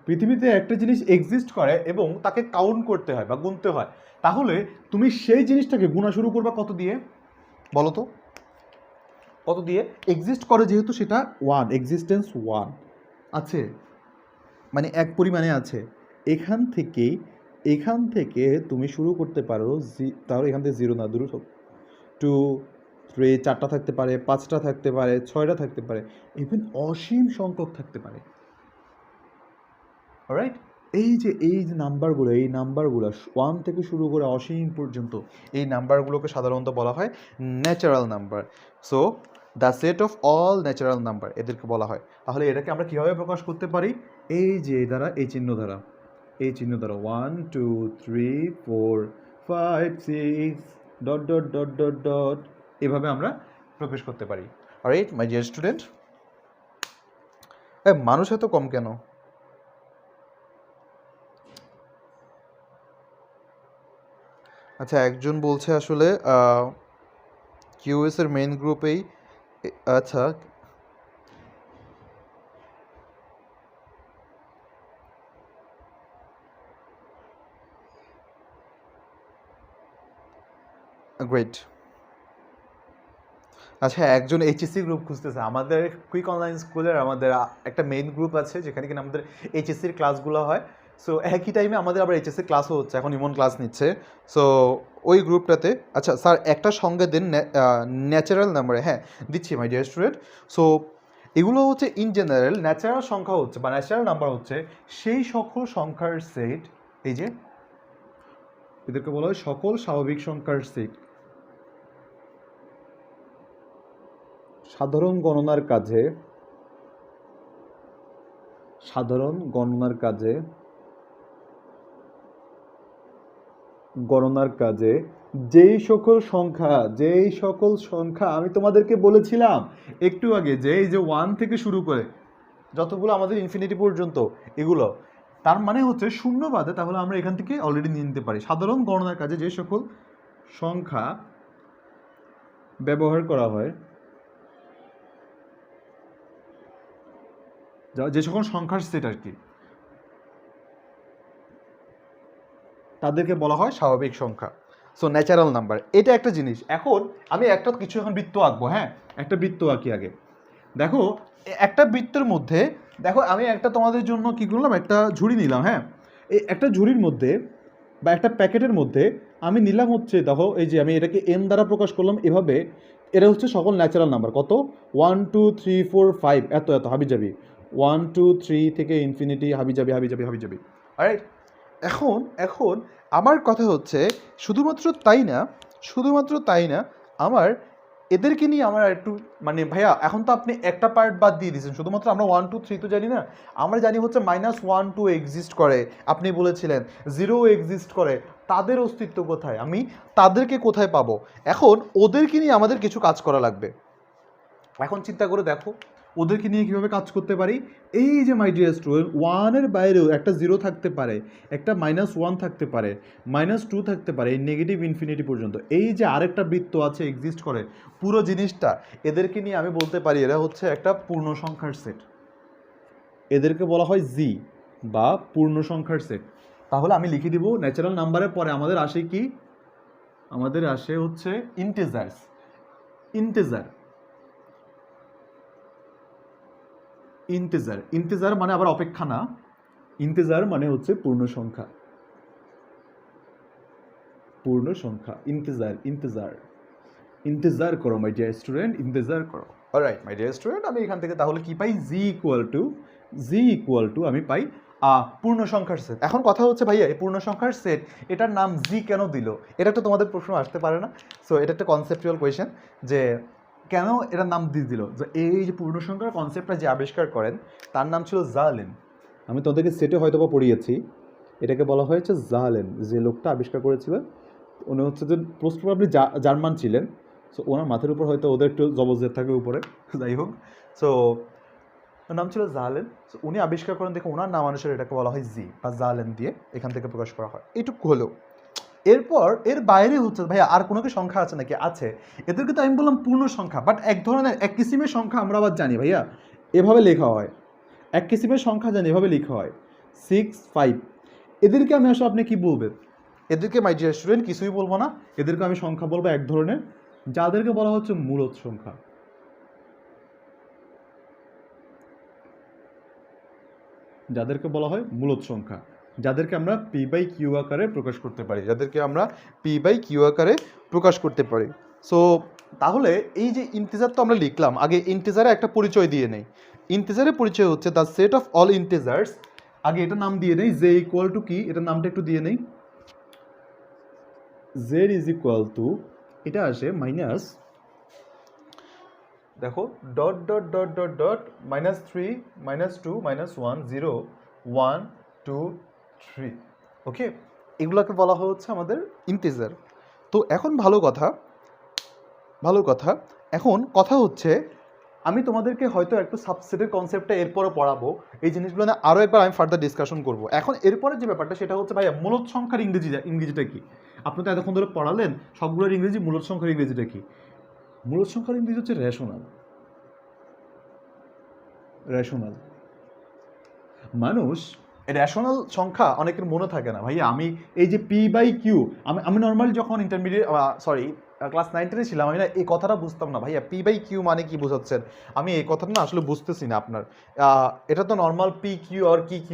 পৃথিবীতে একটা জিনিস এক্সিস্ট করে এবং তাকে কাউন্ট করতে হয় বা গুনতে হয়, তাহলে তুমি সেই জিনিসটাকে গুণা শুরু করবা কত দিয়ে বলো তো? কত দিয়ে? এক্সিস্ট করে যেহেতু সেটা ওয়ান, এক্সিস্টেন্স ওয়ান আছে, মানে এক পরিমাণে আছে। এখান থেকে তুমি শুরু করতে পারো, তাহলে এখান থেকে 0 না, 2 3 4টা থাকতে পারে, 5টা থাকতে পারে, 6টা থাকতে পারে, ইভেন অসীম সংখ্যক থাকতে পারে। রাইট, এই যে নাম্বারগুলো 1 থেকে শুরু করে অসীম পর্যন্ত, এই নাম্বারগুলোকে সাধারণত বলা হয় natural number. So the set of all natural number এদেরকে বলা হয়। তাহলে এটাকে আমরা কীভাবে প্রকাশ করতে পারি? এই যে দ্বারা, এই চিহ্ন দ্বারা 1 2 3 4 5 6 dot dot dot dot dot, এভাবে আমরা প্রকাশ করতে পারি। রাইট মাই ডিয়ার স্টুডেন্ট, মানুষ এত কম কেন? আচ্ছা, একজন বলছে আসলে কিউএস এর মেইন গ্রুপেই, আচ্ছা গ্রেট। আচ্ছা, একজন এইচএসসি গ্রুপ খুঁজতেছে। আমাদের কুইক অনলাইন স্কুলের আমাদের একটা মেইন গ্রুপ আছে যেখানে কিনা আমাদের এইচএসসির ক্লাসগুলো হয়। সো একই টাইমে আমাদের আবার এইচএসসি ক্লাসও হচ্ছে, এখন ইমন ক্লাস নিচ্ছে। সো ওই গ্রুপটাতে, আচ্ছা স্যার একটা সঙ্গে দিন ন্যাচারাল নাম্বারে। হ্যাঁ দিচ্ছি মাই ডিয়ার স্টুডেন্ট। সো এগুলো হচ্ছে ইন জেনারেল, ন্যাচারাল সংখ্যা হচ্ছে বা ন্যাচারাল নাম্বার হচ্ছে সেই সকল সংখ্যার সেট, এই যে এদেরকে বলা হয় সকল স্বাভাবিক সংখ্যার সেট। সাধারণ গণনার কাজে গণনার কাজে যেই সকল সংখ্যা আমি তোমাদেরকে বলেছিলাম একটু আগে যে এই যে 1 থেকে শুরু করে যতগুলো আমাদের ইনফিনিটি পর্যন্ত এগুলো, তার মানে হচ্ছে শূন্য বাদে, তাহলে আমরা এখান থেকে অলরেডি নিয়ে নিতে পারি সাধারণ গণনার কাজে যে সকল সংখ্যা ব্যবহার করা হয়, যে সকল সংখ্যার সেট আর কি, তাদেরকে বলা হয় স্বাভাবিক সংখ্যা। সো ন্যাচারাল নাম্বার, এটা একটা জিনিস। এখন আমি একটা কিছু এখন বৃত্ত আঁকবো, হ্যাঁ একটা বৃত্ত আঁকি আগে। দেখো একটা বৃত্তের মধ্যে, দেখো আমি একটা তোমাদের জন্য কি করলাম, একটা ঝুড়ি নিলাম, হ্যাঁ এই একটা ঝুড়ির মধ্যে বা একটা প্যাকেটের মধ্যে আমি নিলাম হচ্ছে, দেখো এই যে আমি এটাকে এন দ্বারা প্রকাশ করলাম এভাবে, এটা হচ্ছে সকল ন্যাচারাল নাম্বার। কত? 1 2 3 4 5 এত এত হাবিজাবি, 1 2 3 থেকে ইনফিনিটি হাবিজাবি হাবিজাবি হাবিজাবি। রাইট? এখন এখন আমার কথা হচ্ছে শুধুমাত্র তাই না, আমার এদেরকে নিয়ে আমার একটু মানে ভাইয়া এখন তো আপনি একটা পার্ট বাদ দিয়ে দিয়েছেন, শুধুমাত্র আমরা 1 2 3 তো জানি না, আমরা জানি হচ্ছে -1 2 এক্সিস্ট করে, আপনি বলেছিলেন 0 এক্সিস্ট করে, তাদের অস্তিত্ব কোথায়, আমি তাদেরকে কোথায় পাবো? এখন ওদেরকে নিয়ে আমাদের কিছু কাজ করা লাগবে। এখন চিন্তা করে দেখো ওদেরকে নিয়ে কীভাবে কাজ করতে পারি। এই যে মাই ডিয়ার স্টুডেন্ট, 1-এর বাইরেও একটা 0 থাকতে পারে, একটা -1 থাকতে পারে, -2 থাকতে পারে, এই নেগেটিভ ইনফিনিটি পর্যন্ত। এই যে আরেকটা বৃত্ত আছে এক্সিস্ট করে, পুরো জিনিসটা, এদেরকে নিয়ে আমি বলতে পারি এরা হচ্ছে একটা পূর্ণ সংখ্যার সেট। এদেরকে বলা হয় জি বা পূর্ণ সংখ্যার সেট। তাহলে আমি লিখে দিব ন্যাচারাল নাম্বারের পরে আমাদের আসে কি, আমাদের আসে হচ্ছে ইন্টিজার। ইন্টিজার মানে আবার অপেক্ষা না, ইন্টিজার মানে হচ্ছে পূর্ণ সংখ্যা। ইন্টিজার করো মাই ডিয়ার স্টুডেন্ট, ইন্টিজার করো। অলরাইট মাই ডিয়ার স্টুডেন্ট, আমি এখান থেকে তাহলে কি পাই, জি ইকুয়াল টু আমি পাই পূর্ণ সংখ্যার সেট। এখন কথা হচ্ছে ভাইয়া এই পূর্ণ সংখ্যার সেট, এটার নাম জি কেন দিল? এটা তো তোমাদের প্রশ্ন আসতে পারে না? সো এটা একটা কনসেপচুয়াল কোয়েশ্চেন যে কেন এটার নাম দিয়ে দিল। যে এই যে পূর্ণ সংখ্যার কনসেপ্টটা যে আবিষ্কার করেন তার নাম ছিল জালেন। আমি তোমাদেরকে সেটে হয়তো বা পড়িয়েছি, এটাকে বলা হয়েছে জালেন। যে লোকটা আবিষ্কার করেছিলেন উনি হচ্ছে যে মোস্ট প্রবাবলি জার্মান ছিলেন। সো ওনার মাথার উপর হয়তো ওদের একটু জবরদস্ত থাকে উপরে, যাই হোক। সো ওর নাম ছিল জালেন। সো উনি আবিষ্কার করেন, দেখে ওনার নাম অনুসারে এটাকে বলা হয় জি বা জালেন দিয়ে এখান থেকে প্রকাশ করা হয়। এইটুকু হলো। এরপর এর বাইরে হচ্ছে ভাইয়া আর কোনো কি সংখ্যা আছে নাকি? আছে। এদেরকে তো আমি বললাম পূর্ণ সংখ্যা, বাট এক ধরনের এক কিসিমের সংখ্যা আমরা আবার জানি ভাইয়া, এভাবে লেখা হয়। এক কিসিমের সংখ্যা জানি এভাবে লেখা হয় 6 5। এদেরকে আমি আসলে আপনি কি বলবেন? এদেরকে মাই ডিয়ার স্টুডেন্ট কিছুই বলবো না, এদেরকে আমি সংখ্যা বলবো এক ধরনের, যাদেরকে বলা হচ্ছে মূলদ সংখ্যা। যাদেরকে বলা হয় মূলদ সংখ্যা, যাদেরকে আমরা p/q আকারে প্রকাশ করতে পারি, সো তাহলে এই যে ইন্টিজার তো আমরা লিখলাম, আগে ইন্টিজারে একটা পরিচয় দিয়ে নেই। ইন্টিজারের পরিচয় হচ্ছে the set of all integers. আগে এটা নাম দিয়ে নেই, জে ইকুয়াল টু কি, এটার নামটা একটু দিয়ে নেই। জেড ইজ ইকুয়াল টু, এটা আসে মাইনাস, দেখো dot dot dot dot dot -3 -2 -1 0 1 2 3। ওকে, এগুলোকে বলা হচ্ছে আমাদের ইন্টিজার। তো এখন ভালো কথা এখন কথা হচ্ছে আমি তোমাদেরকে হয়তো একটু সাবসেটের কনসেপ্টটা এরপরে পড়াবো, এই জিনিসগুলো না আরও একবার আমি ফার্দার ডিসকাশন করবো। এখন এরপরে যে ব্যাপারটা সেটা হচ্ছে ভাইয়া মূলদ সংখ্যার ইংরেজিটা কি? আপনি তো এতক্ষণ ধরে পড়ালেন সবগুলোর ইংরেজি, মূলদ সংখ্যার ইংরেজিটা কি? মূলদ সংখ্যার ইংরেজি হচ্ছে রেশনাল। মানুষ রেশনাল সংখ্যা অনেকের মনে থাকে না ভাইয়া। আমি এই যে p/q, আমি নর্মালি যখন ইন্টারমিডিয়েট ক্লাস 9-10 ছিলাম, আমি না এই কথাটা বুঝতাম না ভাইয়া, p/q মানে কি বোঝাচ্ছেন, আমি এই কথাটা না আসলে বুঝতেছি না আপনার। এটা তো নর্মাল pq আর qq,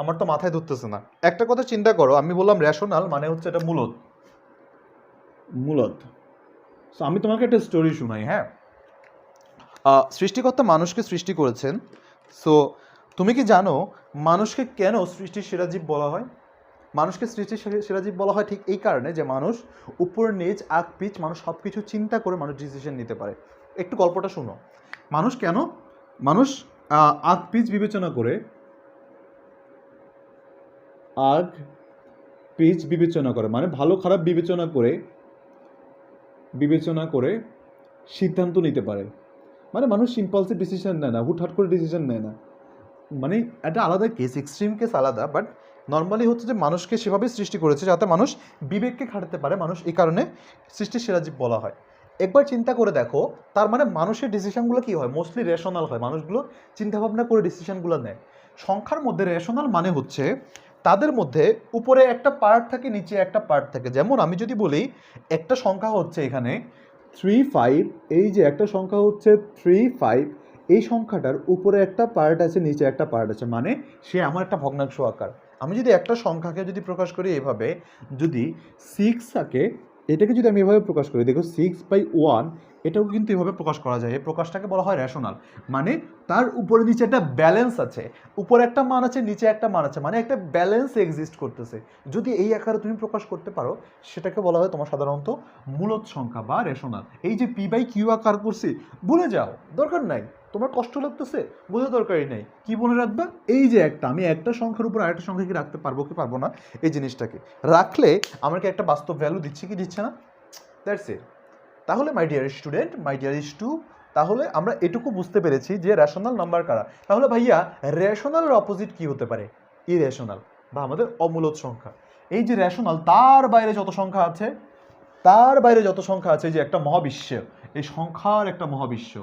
আমার তো মাথায় ধরতেছে না। একটা কথা চিন্তা করো, আমি বললাম রেশনাল মানে হচ্ছে এটা মূলদ। সো আমি তোমাকে একটা স্টোরি শোনাই, হ্যাঁ। সৃষ্টিকর্তা মানুষকে সৃষ্টি করেছেন। সো তুমি কি জানো মানুষকে কেন সৃষ্টির সেরা জীব বলা হয়? মানুষকে সৃষ্টির সেরা জীব বলা হয় ঠিক এই কারণে যে মানুষ উপর নিচ আগ পিচ মানুষ সব কিছু চিন্তা করে মানুষ ডিসিশন নিতে পারে। একটু গল্পটা শুনো। মানুষ আগ পিচ বিবেচনা করে, আগ পিচ বিবেচনা করে, মানে ভালো খারাপ বিবেচনা করে সিদ্ধান্ত নিতে পারে। মানে মানুষ ইম্পালসিভ ডিসিশন নেয় না, হুটহাট করে ডিসিশন নেয় না। মানে এটা আলাদা কেস, এক্সট্রিম কেস আলাদা, বাট নর্মালি হচ্ছে যে মানুষকে সেভাবেই সৃষ্টি করেছে যাতে মানুষ বিবেককে খাটাতে পারে, মানুষ এই কারণে সৃষ্টির সেরা জীব বলা হয়। একবার চিন্তা করে দেখো, তার মানে মানুষের ডিসিশনগুলো কী হয়, মোস্টলি রেশনাল হয়, মানুষগুলো চিন্তাভাবনা করে ডিসিশনগুলো নেয়। সংখ্যার মধ্যে রেশনাল মানে হচ্ছে তাদের মধ্যে উপরে একটা পার্ট থাকে, নিচে একটা পার্ট থাকে। যেমন আমি যদি বলি একটা সংখ্যা হচ্ছে এখানে 3, 5, এই যে একটা সংখ্যা হচ্ছে 3, 5, এই সংখ্যাটার উপরে একটা পার্ট আছে, নিচে একটা পার্ট আছে, মানে সে আমার একটা ভগ্নাংশ আকার। আমি যদি একটা সংখ্যাকে যদি প্রকাশ করি এভাবে, যদি 6 থাকে, এটাকে যদি আমি এভাবে প্রকাশ করি, দেখো 6/1, এটাও কিন্তু এভাবে প্রকাশ করা যায়। এই প্রকাশটাকে বলা হয় রেশনাল। মানে তার উপরে নিচে একটা ব্যালেন্স আছে, উপরে একটা মান আছে, নিচে একটা মান আছে, মানে একটা ব্যালেন্স এক্সিস্ট করতেছে। যদি এই আকারে তুমি প্রকাশ করতে পারো, সেটাকে বলা হয় তোমার সাধারণত মূলদ সংখ্যা বা রেশনাল। এই যে P/Q আকার করছি, ভুলে যাও, দরকার নাই। তোমার কষ্ট লাগতেছে, বোঝা দরকারই নেই। কি মনে রাখবা, এই যে আমি একটা সংখ্যার উপর আরেকটা সংখ্যা কি রাখতে পারবো কি পারবো না, এই জিনিসটাকে রাখলে আমাকে একটা বাস্তব ভ্যালু দিচ্ছে কি দিচ্ছে না, দ্যাটস ইট। তাহলে মাই dear student, my dear stew, তাহলে আমরা এটুকু বুঝতে পেরেছি যে রেশনাল নাম্বার কারা। তাহলে ভাইয়া রেশনালের অপোজিট কি হতে পারে, ইরেশনাল বা আমাদের অমূলদ সংখ্যা। এই যে রেশনাল, তার বাইরে যত সংখ্যা আছে, যে একটা মহাবিশ্ব, এই সংখ্যার একটা মহাবিশ্ব,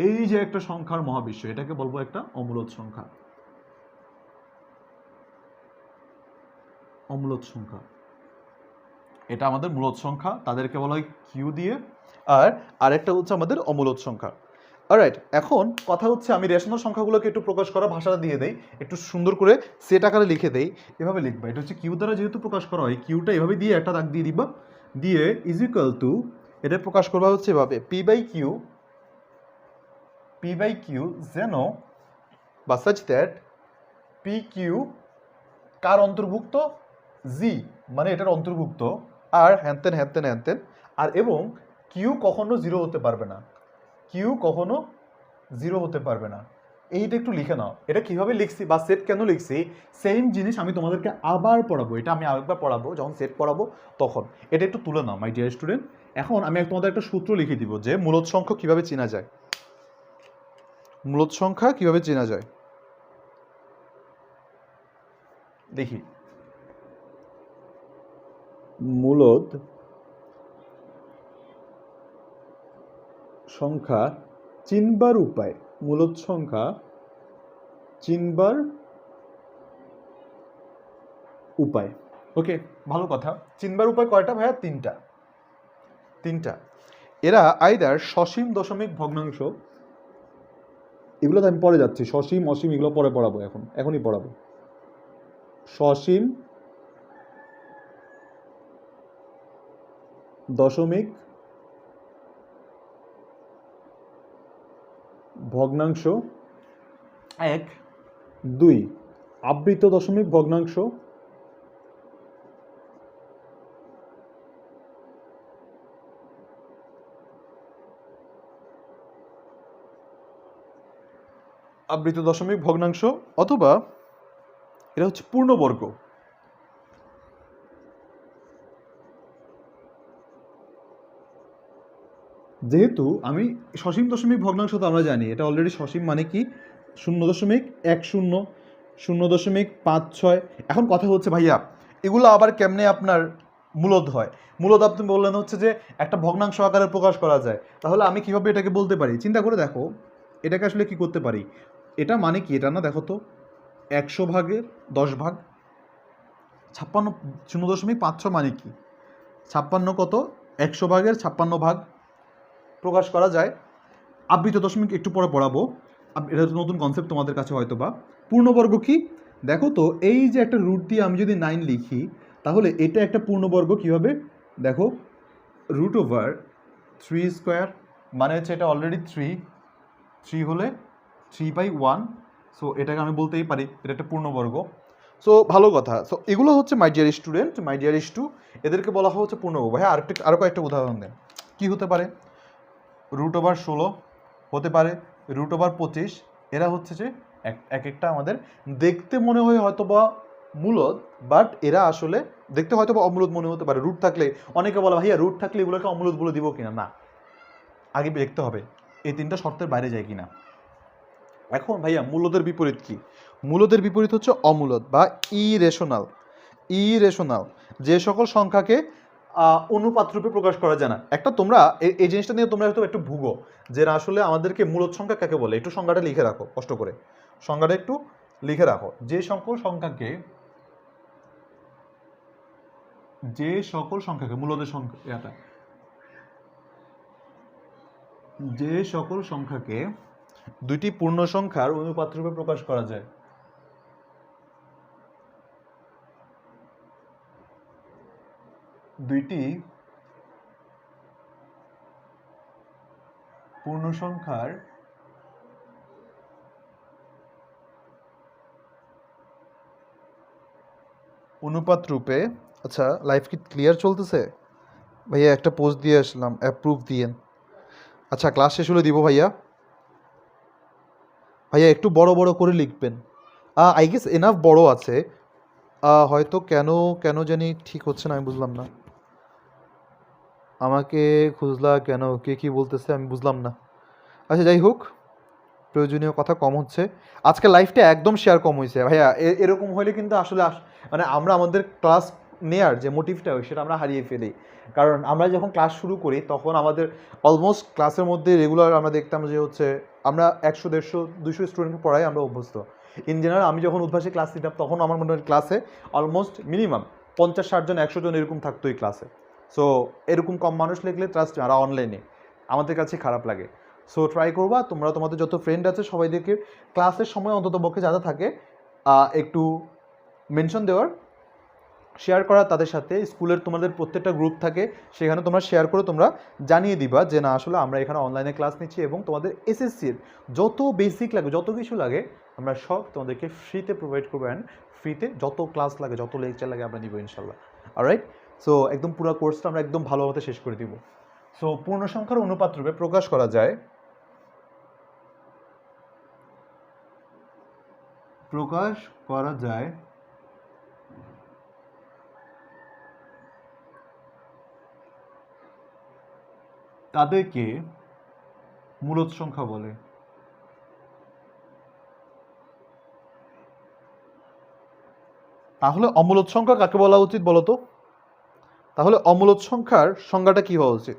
এই যে একটা সংখ্যার মহাবিশ্ব, এটাকে বলবো একটা অমূলদ সংখ্যা। অমূলদ সংখ্যা, এটা আমাদের মূলদ সংখ্যা, তাদেরকে বলা হয় কিউ দিয়ে। আর আরেকটা হচ্ছে আমাদের অমূলদ সংখ্যা। অলরাইট, এখন কথা হচ্ছে আমি রেশনাল সংখ্যাগুলোকে একটু প্রকাশ করা ভাষাটা দিয়ে দেই, একটু সুন্দর করে সেট আকারে লিখে দেই। এভাবে লিখবা, এটা হচ্ছে কিউ দ্বারা যেহেতু প্রকাশ করা হয়, কিউটা এভাবে দিয়ে একটা দাগ দিয়ে দিবা, দিয়ে ইজ ইকুয়াল টু, এটা প্রকাশ করবা হচ্ছে এভাবে পি বাই কিউ যেন বা সাচ দ্যাট পি কিউ কার অন্তর্ভুক্ত, জি মানে এটার অন্তর্ভুক্ত, আর হ্যানতেন হ্যানতেন হ্যানতেন, আর এবং কিউ কখনো জিরো হতে পারবে না, কিউ কখনো জিরো হতে পারবে না। এইটা একটু লিখে নাও, এটা কিভাবে লিখছি বা সেট কেন লিখছি, সেম জিনিস আমি তোমাদেরকে আবার পড়াবো, এটা আমি আরেকবার পড়াবো যখন সেট পড়াবো তখন। এটা একটু তুলে নাও মাই ডিয়ার স্টুডেন্ট। এখন আমি তোমাদের একটা সূত্র লিখে দিব যে মূলদ সংখ্যা কিভাবে চেনা যায়, মূলদ সংখ্যা কিভাবে চেনা যায় দেখি। মূলদ সংখ্যা চিনবার উপায়, মূলদ সংখ্যা চিনবার উপায়। ওকে, ভালো কথা। চিনবার উপায় কয়টা ভাইয়া? তিনটা। এরা আইদার সসীম, দশমিক, ভগ্নাংশ। এগুলো তো আমি পরে যাচ্ছি, সসীম অসীম এগুলো পরে পড়াবো, এখনই পড়াবো। সসীম, দশমিক, ভগ্নাংশ 1, 2, আবৃত দশমিক ভগ্নাংশ, আবৃত দশমিক ভগ্নাংশ, অথবা এটা হচ্ছে পূর্ণবর্গ। যেহেতু আমি সসীম দশমিক ভগ্নাংশ তো আমরা জানি, এটা অলরেডি সসীম মানে কি 0.10, 0.56। এখন কথা হচ্ছে ভাইয়া এগুলো আবার কেমনে আপনার মূলদ হয়? মূলদ আপনি বললেন হচ্ছে যে একটা ভগ্নাংশ আকারে প্রকাশ করা যায়, তাহলে আমি কিভাবে এটাকে বলতে পারি? চিন্তা করে দেখো, এটাকে আসলে কি করতে পারি? এটা মানে কি, এটা না, দেখো তো 100/10 56, 0.56 মানে কি 56 কত, 100/56 প্রকাশ করা যায়। আবৃত দশমিক একটু পরে পড়াবো, এটা তো নতুন কনসেপ্ট তোমাদের কাছে হয়তো বা। পূর্ণবর্গ কি দেখো তো, এই যে একটা রুট দিয়ে আমি যদি 9 লিখি, তাহলে এটা একটা পূর্ণবর্গ কিভাবে দেখো, √3² মানে হচ্ছে এটা অলরেডি 3 হলে 3/1, সো এটাকে আমি বলতেই পারি এটা একটা পূর্ণবর্গ। সো ভালো কথা। সো এগুলো হচ্ছে মাই dear student, my dear stew, এদেরকে বলা হচ্ছে পূর্ণবর্গ। হ্যাঁ, আরও কয়েকটা উদাহরণ দেন। কি হতে পারে? √16 হতে পারে, √25। এরা হচ্ছে যে এক একটা আমাদের দেখতে মনে হয় হয়তো বা মূলদ, বাট এরা আসলে দেখতে হয়তো বা অমূলদ মনে হতে পারে। রুট থাকলে অনেকে বলে ভাইয়া রুট থাকলে এগুলোকে অমূলদ বলে দিব কিনা, না, আগে দেখতে হবে এই তিনটা শর্তের বাইরে যায় কিনা। এখন ভাইয়া মূলদের বিপরীত কি? মূলদের বিপরীত হচ্ছে অমূলদ বা ইরেশনাল। ইরেশনাল যে সকল সংখ্যাকে অনুপাত রূপে প্রকাশ করা যায় না। একটা তোমরা এই জিনিসটা নিয়ে তোমরা হয়তো একটু ভুগো যে না আসলে আমাদেরকে মূলদ সংখ্যা কাকে বলে, একটু সংজ্ঞাটা লিখে রাখো কষ্ট করে, সংজ্ঞাটা একটু লিখে রাখো। যে সকল সংখ্যাকে মূলদের সংখ্যা, যে সকল সংখ্যাকে দুইটি পূর্ণ সংখ্যার অনুপাত রূপে প্রকাশ করা যায়, দুইটি পূর্ণ সংখ্যার অনুপাত রূপে। আচ্ছা, লাইফ কি ক্লিয়ার চলতেছে? ভাইয়া একটা পোস্ট দিয়ে আসলাম, অ্যাপ্রুভ দিয়েন। আচ্ছা, ক্লাস শেষ হলে দিব ভাইয়া। ভাইয়া একটু বড় বড় করে লিখবেন। আই গেস এনাফ বড় আছে, হয়তো কেন কেন জানি ঠিক হচ্ছে না, আমি বুঝলাম না। আমাকে খুঁজলা কেন, কে কি বলতেছে আমি বুঝলাম না। আচ্ছা যাই হোক, প্রয়োজনীয় কথা কম হচ্ছে আজকে, লাইফটা একদম শেয়ার কম হয়েছে ভাইয়া। এরকম হলে কিন্তু আসলে মানে আমরা আমাদের ক্লাস নেয়ার যে মোটিভটা হয় সেটা আমরা হারিয়ে ফেলি। কারণ আমরা যখন ক্লাস শুরু করি তখন আমাদের অলমোস্ট ক্লাসের মধ্যে রেগুলার আমরা দেখতাম যে হচ্ছে আমরা 100, 150, 200 স্টুডেন্টকে পড়াই আমরা অভ্যস্ত। ইন জেনারেল আমি যখন উদ্ভাসে ক্লাস নিতাম তখন আমার মনে হয় ক্লাসে অলমোস্ট মিনিমাম 50, 60 জন, 100 জন এরকম থাকতো এই ক্লাসে। সো এরকম কম মানুষ লিখলে ট্রাস্ট আর অনলাইনে আমাদের কাছে খারাপ লাগে। সো ট্রাই করবা তোমরা তোমাদের যত ফ্রেন্ড আছে সবাইদেরকে ক্লাসের সময় অন্তত পক্ষে যারা থাকে একটু মেনশন দেওয়ার, শেয়ার করা তাদের সাথে। স্কুলের তোমাদের প্রত্যেকটা গ্রুপ থাকে, সেখানে তোমরা শেয়ার করে তোমরা জানিয়ে দিবা যে না আসলে আমরা এখানে অনলাইনে ক্লাস নিচ্ছি এবং তোমাদের এসএসসির যত বেসিক লাগে যত কিছু লাগে আমরা সব তোমাদেরকে ফ্রিতে প্রোভাইড করবো। অ্যান্ড ফ্রিতে যত ক্লাস লাগে যত লেকচার লাগে আমরা নিব ইনশাল্লাহ। অলরাইট, সো একদম পুরো কোর্সটা আমরা একদম ভালোভাবে শেষ করে দিব। সো পূর্ণ সংখ্যার অনুপাত রূপে প্রকাশ করা যায়, তাদেরকে মূলদ সংখ্যা বলে। তাহলে অমূলদ সংখ্যা কাকে বলা উচিত বলো তো? তাহলে অমূলদ সংখ্যার সংজ্ঞাটা কি হওয়া উচিত?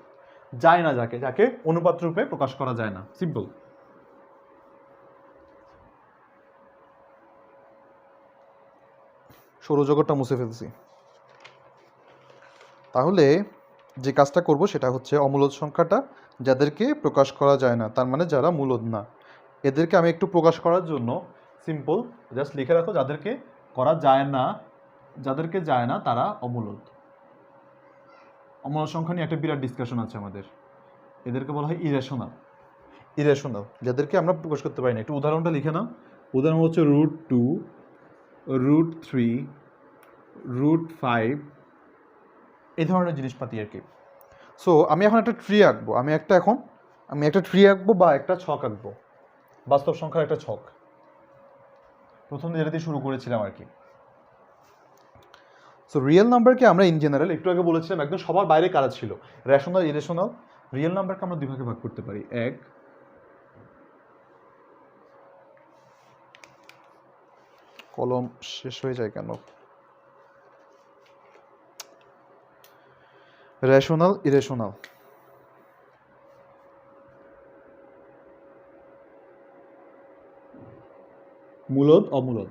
যায় না যাকে, যাকে অনুপাত রূপে প্রকাশ করা যায় না। সিম্পল। সৌরজগৎটা মুছে ফেলছি। তাহলে যে কাজটা করব সেটা হচ্ছে অমূলদ সংখ্যাটা যাদেরকে প্রকাশ করা যায় না, তার মানে যারা মূলদ না, এদেরকে আমি একটু প্রকাশ করার জন্য সিম্পল জাস্ট লিখে রাখো যাদেরকে করা যায় না, যাদেরকে যায় না তারা অমূলদ। অমূলদ সংখ্যা নিয়ে একটা বিরাট ডিসকাশন আছে আমাদের। এদেরকে বলা হয় ইরেশনাল। ইরেশনাল যাদেরকে আমরা প্রকাশ করতে পারি না। একটু উদাহরণটা লিখে নাও। উদাহরণ হচ্ছে √2, √3, √5, এই ধরনের জিনিসপাতি আর কি। সো আমি এখন একটা ট্রি আঁকবো, আমি একটা ট্রি আঁকবো বা একটা ছক আঁকবো, বাস্তব সংখ্যার একটা ছক। প্রথম যেটা দিয়ে শুরু করেছিলাম আর কি। সো রিয়েল নাম্বারকে আমরা ইন জেনারেল একটু আগে বলেছিলাম একদম সবার বাইরে কারা ছিল, রেশনাল, ইরেশনাল। রিয়েল নাম্বারকে আমরা দুই ভাগে ভাগ করতে পারি। এক, কলম শেষ হয়ে যায় কেন? Rational, irrational. মূলদ, অমূলদ।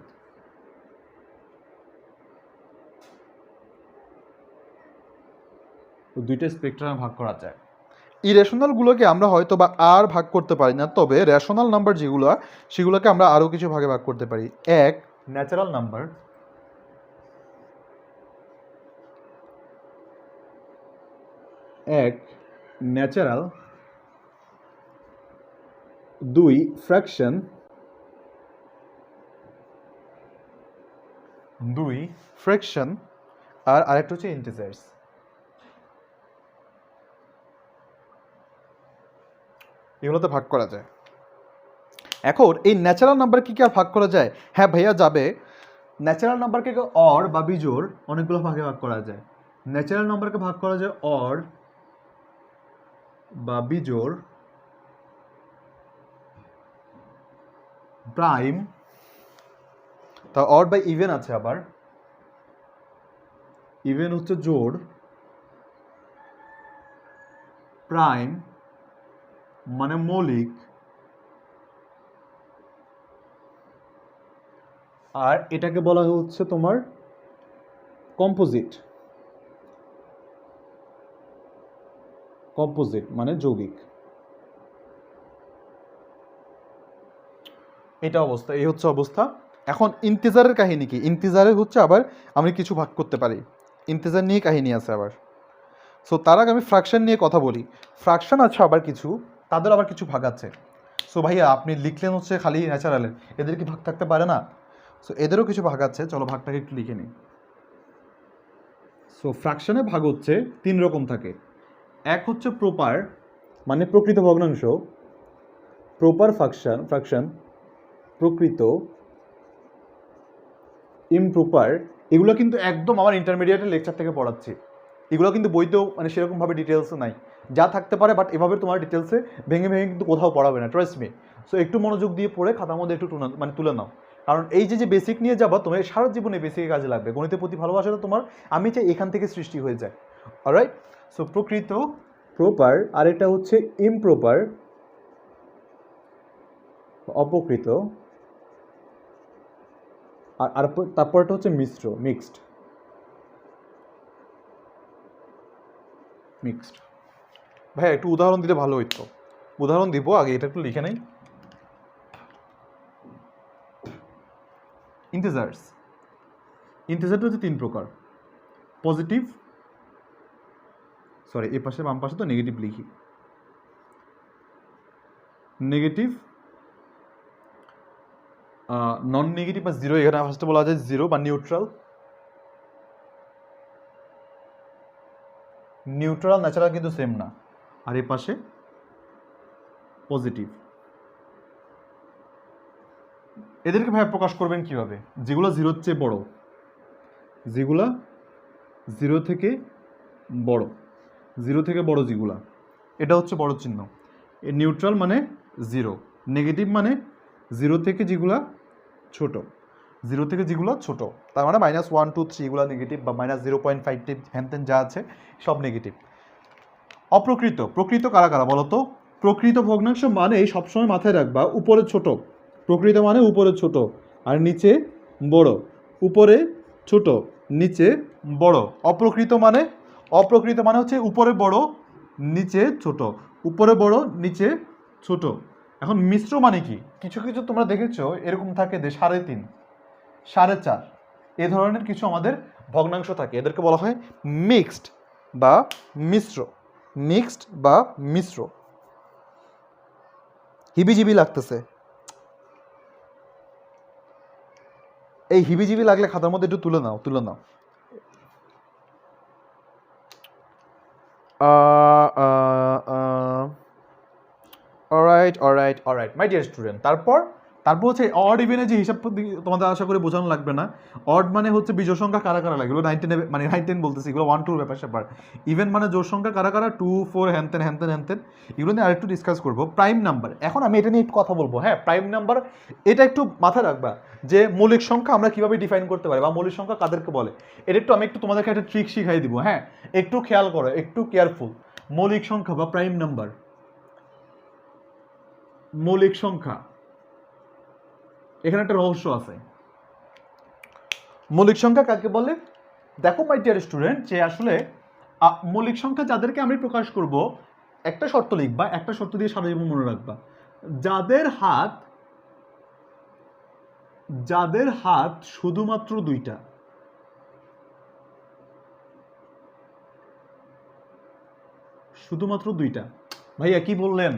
দুইটা স্পেকট্রামে ভাগ করা যায়। ইরেশনালগুলোকে আমরা হয়তো বা আর ভাগ করতে পারি না, তবে রেশনাল নাম্বার যেগুলো সেগুলোকে আমরা আরও কিছু ভাগে ভাগ করতে পারি। এক, ন্যাচারাল নাম্বার। এক, ন্যাচারাল। দুই, ফ্র্যাকশন। আর আরেকটা হচ্ছে ইন্টিজার্স। এগুলোতে ভাগ করা যায়। এখন এই ন্যাচারাল নাম্বার কি আর ভাগ করা যায়? হ্যাঁ ভাইয়া যাবে। ন্যাচারাল নাম্বারকে অর বা বিজোড় অনেকগুলো ভাগে ভাগ করা যায়। ন্যাচারাল নাম্বারকে ভাগ করা যায় অর বা বিজোড়, প্রাইম, তা অর বা ইভেন আছে, আবার ইভেন হচ্ছে জোড়, প্রাইম মানে মৌলিক, আর এটাকে বলা হচ্ছে তোমার কম্পোজিট। কম্পোজিট মানে যৌগিক। এটা অবস্থা, এই হচ্ছে অবস্থা। এখন ইন্টিজারের কাহিনী কি? ইন্টিজারে হচ্ছে আবার আমি কিছু ভাগ করতে পারি, ইন্টিজার নিয়ে কাহিনী আছে আবার। সো তার আগে আমি ফ্র্যাকশন নিয়ে কথা বলি। ফ্র্যাকশন আছে আবার কিছু, তাদের আবার কিছু ভাগ আছে। সো ভাইয়া আপনি লিখলেন হচ্ছে খালি ন্যাচারালের, এদের কি ভাগ থাকতে পারে না? সো এদেরও কিছু ভাগ আছে, চলো ভাগটাকে একটু লিখে নিই। সো ফ্র্যাকশনে ভাগ হচ্ছে 3 রকম থাকে। এক হচ্ছে প্রপার মানে প্রকৃত ভগ্নাংশ, প্রপার ফ্র্যাকশন প্রকৃত, ইমপ্রপার। এগুলো কিন্তু একদম আমার ইন্টারমিডিয়েটের লেকচার থেকে পড়াচ্ছি, এগুলো কিন্তু বইতেও মানে সেরকমভাবে ডিটেলসে নাই, যা থাকতে পারে বাট এভাবে তোমার ডিটেলসে ভেঙে ভেঙে কিন্তু কোথাও পড়াবে না, ট্রাস্ট মি। সো একটু মনোযোগ দিয়ে পড়ে খাতার মধ্যে একটু তুলে নাও, কারণ এই যে বেসিক নিয়ে যাবো তোমার সারা জীবনে বেসিকে কাজে লাগবে। গণিতের প্রতি ভালোবাসাটা তোমার আমি চাই এখান থেকে সৃষ্টি হয়ে যায়। অলরাইট, সো প্রকৃত, প্রপার, আর এটা হচ্ছে ইমপ্রপার, অপকৃত, আর তারপরটা হচ্ছে মিশ্র, মিক্সড। ভাই একটু উদাহরণ দিলে ভালো হইতো। উদাহরণ দিব, আগে এটা একটু লিখে নেই। ইন্টিজার্স, ইন্টিজারটা হচ্ছে 3 প্রকার। পজিটিভ, সরি এই পাশে বাম পাশে তো নেগেটিভ লিখি, নেগেটিভ, নন নেগেটিভ বা জিরো, এখানে ফার্স্টে বলা যায় জিরো বা নিউট্রাল। নিউট্রাল ন্যাচারাল কিন্তু সেম না। আর এই পাশে পজিটিভ। এদেরকে ভাই প্রকাশ করবেন কিভাবে? যেগুলো জিরোর চেয়ে বড়, যেগুলা জিরো থেকে বড়, জিরো থেকে বড় যেগুলা, এটা হচ্ছে বড় চিহ্ন। নিউট্রাল মানে জিরো, নেগেটিভ মানে জিরো থেকে যেগুলা ছোট, জিরো থেকে যেগুলো ছোট, তার মানে -1, 2, 3 এগুলো নেগেটিভ, বা -0.5 হ্যান যা আছে সব নেগেটিভ। অপ্রকৃত, প্রকৃত কারা কারা বলো তো? প্রকৃত ভগ্নাংশ মানে সবসময় মাথায় রাখবা উপরে ছোট, প্রকৃত মানে উপরে ছোট আর নিচে বড়, উপরে ছোট নিচে বড়। অপ্রকৃত মানে, অপ্রকৃত মানে হচ্ছে উপরে বড় নিচে ছোট, উপরে বড় নিচে ছোট। এখন মিশ্র মানে কি? কিছু কিছু তোমরা দেখেছো এরকম থাকে যে 3.5, 4.5 এ ধরনের কিছু আমাদের ভগ্নাংশ থাকে, এদেরকে বলা হয় মিক্সড বা মিশ্র। মিক্সড বা মিশ্র। হিবিজিবি লাগতেছে, এই হিবিজিবি লাগলে খাতার মধ্যে একটু তুলে নাও, তুলে নাও। Alright my dear student. তারপর হচ্ছে অড ইভেনের যে হিসাব তোমাদের আশা করে বোঝানো লাগবে না। অড মানে হচ্ছে বিজোড় সংখ্যা কারা কারা লাগে, এগুলো 9, 10 মানে 9, 10 বলতেছি, এগুলো 1, 2 ব্যাপার স্যাপার। ইভেন মানে জোড় সংখ্যা কারা কারা, 2, 4 হ্যানতেন, এগুলো নিয়ে আরেকটু ডিসকাস করবো। প্রাইম নাম্বার, এখন আমি এটা নিয়ে একটু কথা বলবো। হ্যাঁ, প্রাইম নাম্বার এটা একটু মাথায় রাখবা যে মৌলিক সংখ্যা আমরা কিভাবে ডিফাইন করতে পারি বা মৌলিক সংখ্যা কাদেরকে বলে। এটা একটু আমি একটু তোমাদেরকে একটা ট্রিক শিখাই দিব। হ্যাঁ, একটু খেয়াল করো, একটু কেয়ারফুল। মৌলিক সংখ্যা বা প্রাইম নাম্বার, মৌলিক সংখ্যা, এখানে একটা রহস্য আছে। মৌলিক সংখ্যা কাকে বলে? দেখো মাই ডিয়ার স্টুডেন্ট, যে আসলে মৌলিক সংখ্যা যাদেরকে আমি প্রকাশ করব, একটা শর্ত লিখবা, একটা শর্ত দিয়ে সারা জীবন মনে রাখবা। যাদের হাত শুধুমাত্র 2টা, শুধুমাত্র 2টা। ভাইয়া কি বললেন?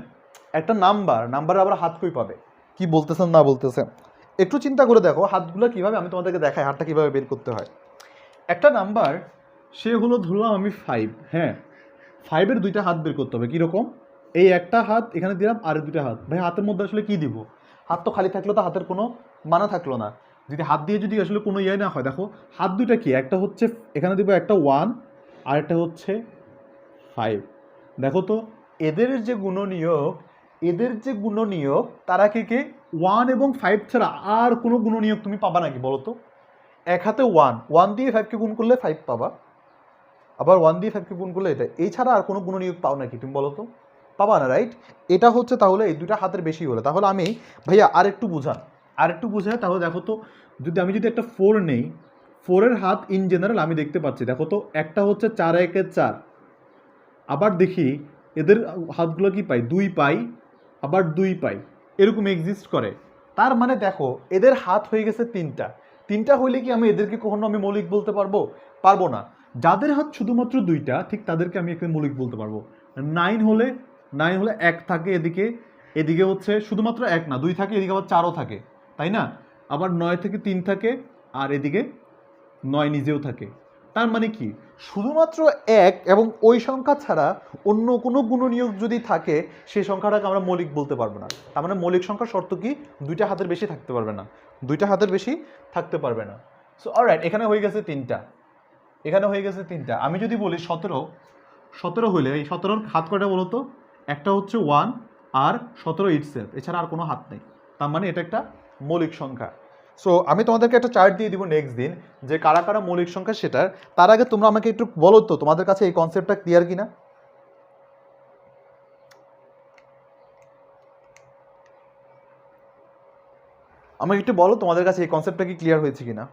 একটা নাম্বার আবার হাত কই পাবে? কি বলতেছেন না বলতেছেন একটু চিন্তা করে দেখো হাতগুলো কিভাবে, আমি তোমাদেরকে দেখাই হাতটা কিভাবে বের করতে হয়। একটা নাম্বার, সে হলো ধরলাম আমি 5, হ্যাঁ 5-এর 2টা হাত বের করতে হবে। কীরকম? এই একটা হাত এখানে দিলাম আর 2টা হাত। ভাই হাতের মধ্যে আসলে কি দিব? হাত তো খালি থাকলো তো হাতের কোনো মানা থাকলো না। যদি হাত দিয়ে যদি আসলে কোনো ইয়ে না হয়, দেখো হাত দুইটা কি, একটা হচ্ছে এখানে দিব একটা 1 আর একটা হচ্ছে 5। দেখো তো এদের যে গুণনীয়ক তারা কে 1 এবং 5 ছাড়া আর কোনো গুণনীয়ক তুমি পাবা নাকি বলো তো? এক হাতে 1 দিয়ে 5কে গুণ করলে 5 পাবা, আবার 1 দিয়ে 5কে গুণ করলে এটা, এই ছাড়া আর কোনো গুণনীয়ক পাও নাকি তুমি বলো তো? পাবা না, রাইট? এটা হচ্ছে তাহলে এই দুইটা হাতের বেশি হলে। তাহলে আমি ভাইয়া আরেকটু বুঝাই, তাহলে দেখো তো আমি যদি একটা 4 নেই, 4-এর হাত ইন জেনারেল আমি দেখতে পাচ্ছি, দেখো তো একটা হচ্ছে 4 একে 4, আবার দেখি এদের হাতগুলো কি পাই, 2 পাই, আবার 2 পাই, এরকম এক্সিস্ট করে। তার মানে দেখো এদের হাত হয়ে গেছে 3টা হইলে কি আমি এদেরকে কখনো আমি মৌলিক বলতে পারবো না। যাদের হাত শুধুমাত্র 2টা ঠিক তাদেরকে আমি একটা মৌলিক বলতে পারবো। 9 হলে 1 থাকে এদিকে হচ্ছে শুধুমাত্র 1 না 2 থাকে, এদিকে আবার 4ও থাকে, তাই না? আবার 9 থেকে 3 থাকে, আর এদিকে 9 নিজেও থাকে। তার মানে কি শুধুমাত্র 1 এবং ওই সংখ্যা ছাড়া অন্য কোনো গুণনীয়ক যদি থাকে সেই সংখ্যাটাকে আমরা মৌলিক বলতে পারবো না। তার মানে মৌলিক সংখ্যার শর্ত কি, 2টা হাতের বেশি থাকতে পারবে না। সো অলরাইট, এখানে হয়ে গেছে 3টা। আমি যদি বলি 17 হইলে এই 17-র হাত কয়টা বলো তো? একটা হচ্ছে 1 আর 17 ইটসেলফ, এছাড়া আর কোনো হাত নেই। তার মানে এটা একটা মৌলিক সংখ্যা। সো আমি তোমাদেরকে একটা চার্ট দিয়ে দিব নেক্সট দিন যে কারা কারা মৌলিক সংখ্যা সেটার। তার আগে তোমরা আমাকে একটু বলো তো তোমাদের কাছে এই কনসেপ্টটা ক্লিয়ার কিনা। আমাকে একটু বলো তোমাদের কাছে এই কনসেপ্টটা কি ক্লিয়ার হয়েছে কিনা।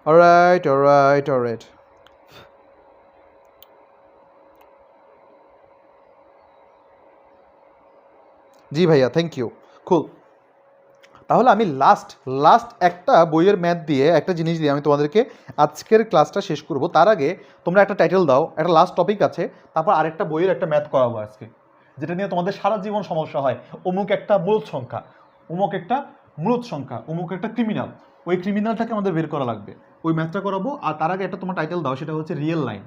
অলরাইট। জি ভাইয়া, থ্যাংক ইউ, কুল। তাহলে আমি লাস্ট একটা বইয়ের ম্যাথ দিয়ে একটা জিনিস দিয়ে আমি তোমাদেরকে আজকের ক্লাসটা শেষ করব। তার আগে তোমরা একটা টাইটেল দাও, একটা লাস্ট টপিক আছে, তারপর আরেকটা বইয়ের একটা ম্যাথ করাবো আজকে, যেটা নিয়ে তোমাদের সারা জীবন সমস্যা হয়। অমুক একটা মূলত সংখ্যা, অমুক একটা ক্রিমিনাল, ওই ক্রিমিনালটাকে আমাদের বের করা লাগবে, ওই ম্যাথটা করাবো। আর তার আগে একটা তোমার টাইটেল দাও, সেটা হচ্ছে রিয়েল লাইন।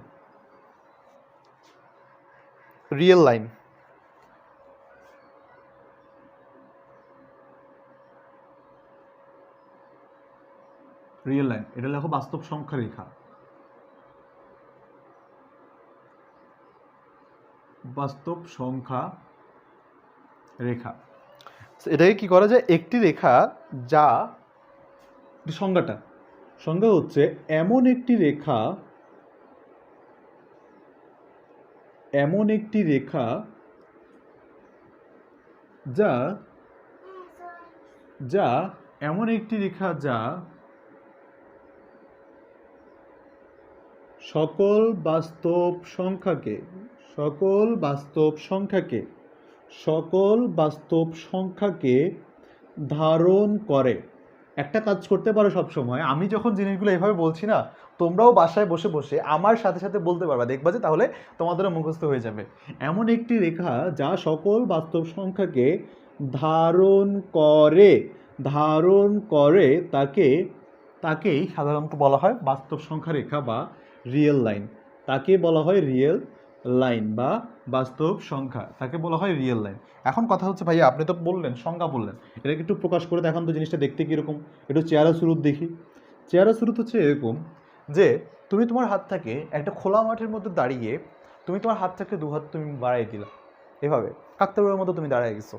এটা লেখো বাস্তব সংখ্যা রেখা। এটাকে কি করা যায়, একটি রেখা যা সংজ্ঞা হচ্ছে এমন একটি রেখা যা সকল বাস্তব সংখ্যাকে ধারণ করে। একটা কাজ করতে পারো সব সময়, আমি যখন জিনিসগুলো এভাবে বলছি না, তোমরাও বাসায় বসে বসে আমার সাথে সাথে বলতে পারবা, দেখবা যে তাহলে তোমাদেরও মুখস্থ হয়ে যাবে। এমন একটি রেখা যা সকল বাস্তব সংখ্যাকে ধারণ করে তাকেই সাধারণত বলা হয় বাস্তব সংখ্যা রেখা বা রিয়েল লাইন। তাকে বলা হয় রিয়েল লাইন বা বাস্তব সংখ্যা, তাকে বলা হয় রিয়েল লাইন। এখন কথা হচ্ছে ভাইয়া, আপনি তো বললেন সংজ্ঞা বললেন, এটাকে একটু প্রকাশ করে দেখান তো জিনিসটা দেখতে কীরকম। একটু চেহারা শুরুত দেখি। চেহারা শুরুত হচ্ছে এরকম যে তুমি তোমার হাতটাকে একটা খোলা মাঠের মধ্যে দাঁড়িয়ে তুমি তোমার হাতটাকে দুহাত তুমি বাড়াই দিলা, এভাবে কাকতারুয়ার মতো তুমি দাঁড়ায় গেছো।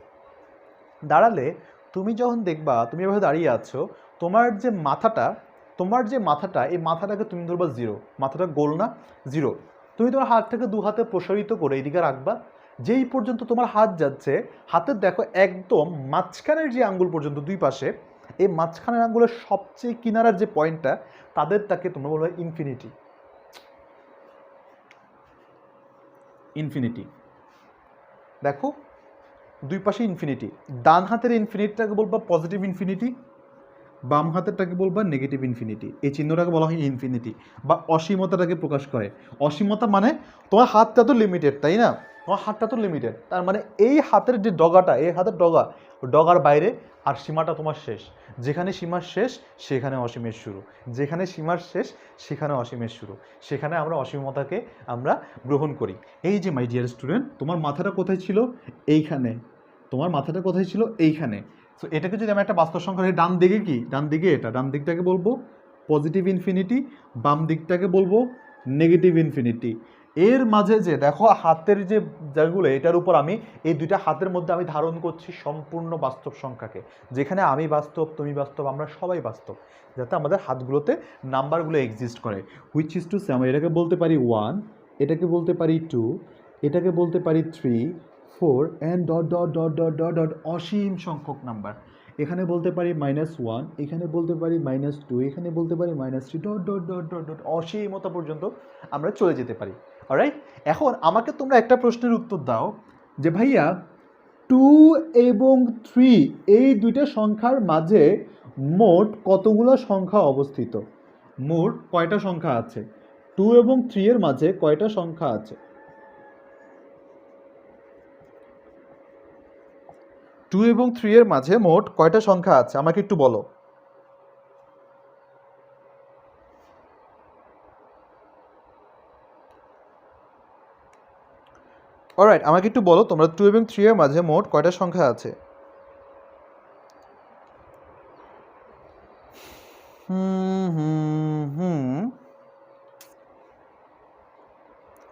দাঁড়ালে তুমি যখন দেখবা তুমি এভাবে দাঁড়িয়ে আছো, তোমার যে মাথাটা এই মাথাটাকে তুমি ধরবা 0, মাথাটা গোল না 0। তুমি তোমার হাতটাকে দু হাতে প্রসারিত করে এদিকে রাখবা, যেই পর্যন্ত তোমার হাত যাচ্ছে, হাতের দেখো একদম মাঝখানের যে আঙ্গুল পর্যন্ত, দুই পাশে এই মাঝখানের আঙ্গুলের সবচেয়ে কিনারার যে পয়েন্টটা, তাকে তোমরা বলবে ইনফিনিটি। দেখো দুই পাশে ইনফিনিটি। ডান হাতের ইনফিনিটিটাকে বলবা পজিটিভ ইনফিনিটি, বাম হাতেরটাকে বলবা নেগেটিভ ইনফিনিটি। এই চিহ্নটাকে বলা হয় ইনফিনিটি বা অসীমতাটাকে প্রকাশ করে। অসীমতা মানে তোমার হাতটা তো লিমিটেড, তাই না? তোমার হাতটা তো লিমিটেড, তার মানে এই হাতের যে ডগাটা, এই হাতের ডগা, ডগার বাইরে আর সীমাটা তোমার শেষ। যেখানে সীমার শেষ সেখানে অসীমের শুরু, যেখানে সীমার শেষ সেখানে অসীমের শুরু, সেখানে আমরা অসীমতাকে আমরা গ্রহণ করি। এই যে মাই ডিয়ার স্টুডেন্ট, তোমার মাথাটা কোথায় ছিল? এইখানে। তোমার মাথাটা কোথায় ছিল? এইখানে। সো এটাকে যদি আমি একটা বাস্তব সংখ্যা, ডান দিকে কি, ডান দিকে এটা, ডান দিকটাকে বলবো পজিটিভ ইনফিনিটি, বাম দিকটাকে বলবো নেগেটিভ ইনফিনিটি। এর মাঝে যে দেখো হাতের যে জায়গাগুলো, এটার উপর আমি এই দুইটা হাতের মধ্যে আমি ধারণ করছি সম্পূর্ণ বাস্তব সংখ্যাকে, যেখানে আমি বাস্তব, তুমি বাস্তব, আমরা সবাই বাস্তব, যাতে আমাদের হাতগুলোতে নাম্বারগুলো এক্সিস্ট করে। হুইচ ইজ টু সে, আমরা এটাকে বলতে পারি 1, এটাকে বলতে পারি 2, এটাকে বলতে পারি 3, 4 and dot dot dot dot dot dot অসীম সংখ্যক নাম্বার। এখানে বলতে পারি -1, এখানে বলতে পারি -2, এখানে বলতে পারি -3, dot dot dot dot dot অসীমতা পর্যন্ত আমরা চলে যেতে পারি। অলরাইট, এখন আমাকে তোমরা একটা প্রশ্নের উত্তর দাও যে ভাইয়া 2 এবং 3 এই দুইটা সংখ্যার মাঝে মোট কতগুলো সংখ্যা অবস্থিত? মোট কয়টা সংখ্যা আছে? 2 এবং 3 এর মাঝে কয়টা সংখ্যা আছে? 2 এবং 3 এর মাঝে মোট কয়টা সংখ্যা আছে আমাকে একটু বলো। অলরাইট, আমাকে একটু বলো তোমরা 2 এবং 3 এর মাঝে মোট কয়টা সংখ্যা আছে?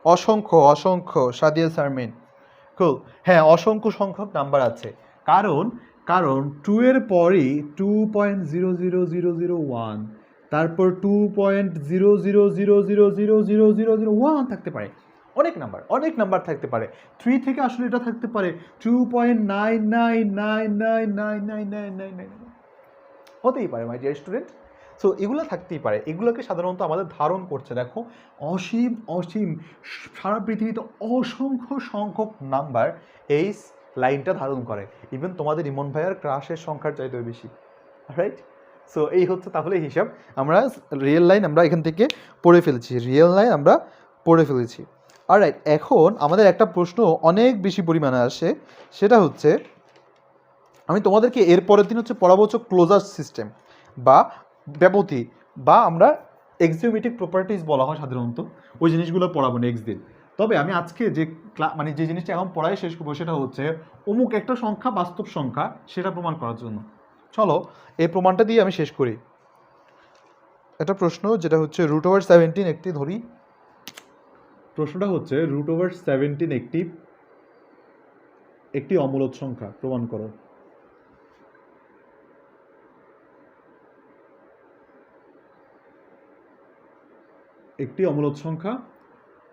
অসংখ্য, অসংখ্য, সাদিয়া শারমিন। কুল, হ্যাঁ অসংখ্য সংখ্যক নাম্বার আছে, কারণ কারণ 2 এর পরই 2.0000001, তারপর 2.000000001 থাকতে পারে, অনেক নাম্বার থাকতে পারে। 3 থেকে আসলে এটা থাকতে পারে 2.999999999, হতেই পারে মাই ডিয়ার স্টুডেন্ট। সো এগুলো থাকতেই পারে, এগুলোকে সাধারণত আমাদের ধারণ করছে দেখো অসীম অসীম সারা পৃথিবীতে অসংখ্য সংখ্যক নাম্বার এই লাইনটা ধারণ করে, ইভেন তোমাদের ইমন ভাইয়ার ক্রাশের সংখ্যার চাইতেও বেশি। রাইট, সো এই হচ্ছে তাহলে হিসাব। আমরা রিয়েল লাইন আমরা এখান থেকে পড়ে ফেলেছি, রিয়েল লাইন আমরা পড়ে ফেলেছি। অলরাইট, এখন আমাদের একটা প্রশ্ন অনেক বেশি পরিমাণে আসে, সেটা হচ্ছে আমি তোমাদেরকে এর পরের দিন হচ্ছে পড়াবো হচ্ছে ক্লোজার সিস্টেম বা ব্যাপতি, বা আমরা এক্সিওমেটিক প্রপার্টিজ বলা হয় সাধারণত, ওই জিনিসগুলো পড়াবো নেক্সট দিন। তবে আমি আজকে যে মানে যে জিনিসটা এখন পড়াই শেষ করবো সেটা হচ্ছে অমুক একটা সংখ্যা বাস্তব সংখ্যা, সেটা প্রমাণ করার জন্য। চলো এই প্রমাণটা দিয়ে আমি শেষ করি। একটা প্রশ্ন যেটা হচ্ছে √17 একটি ধরি, প্রশ্নটা হচ্ছে √17 একটি অমূলদ সংখ্যা, প্রমাণ করো। একটি অমূলদ সংখ্যা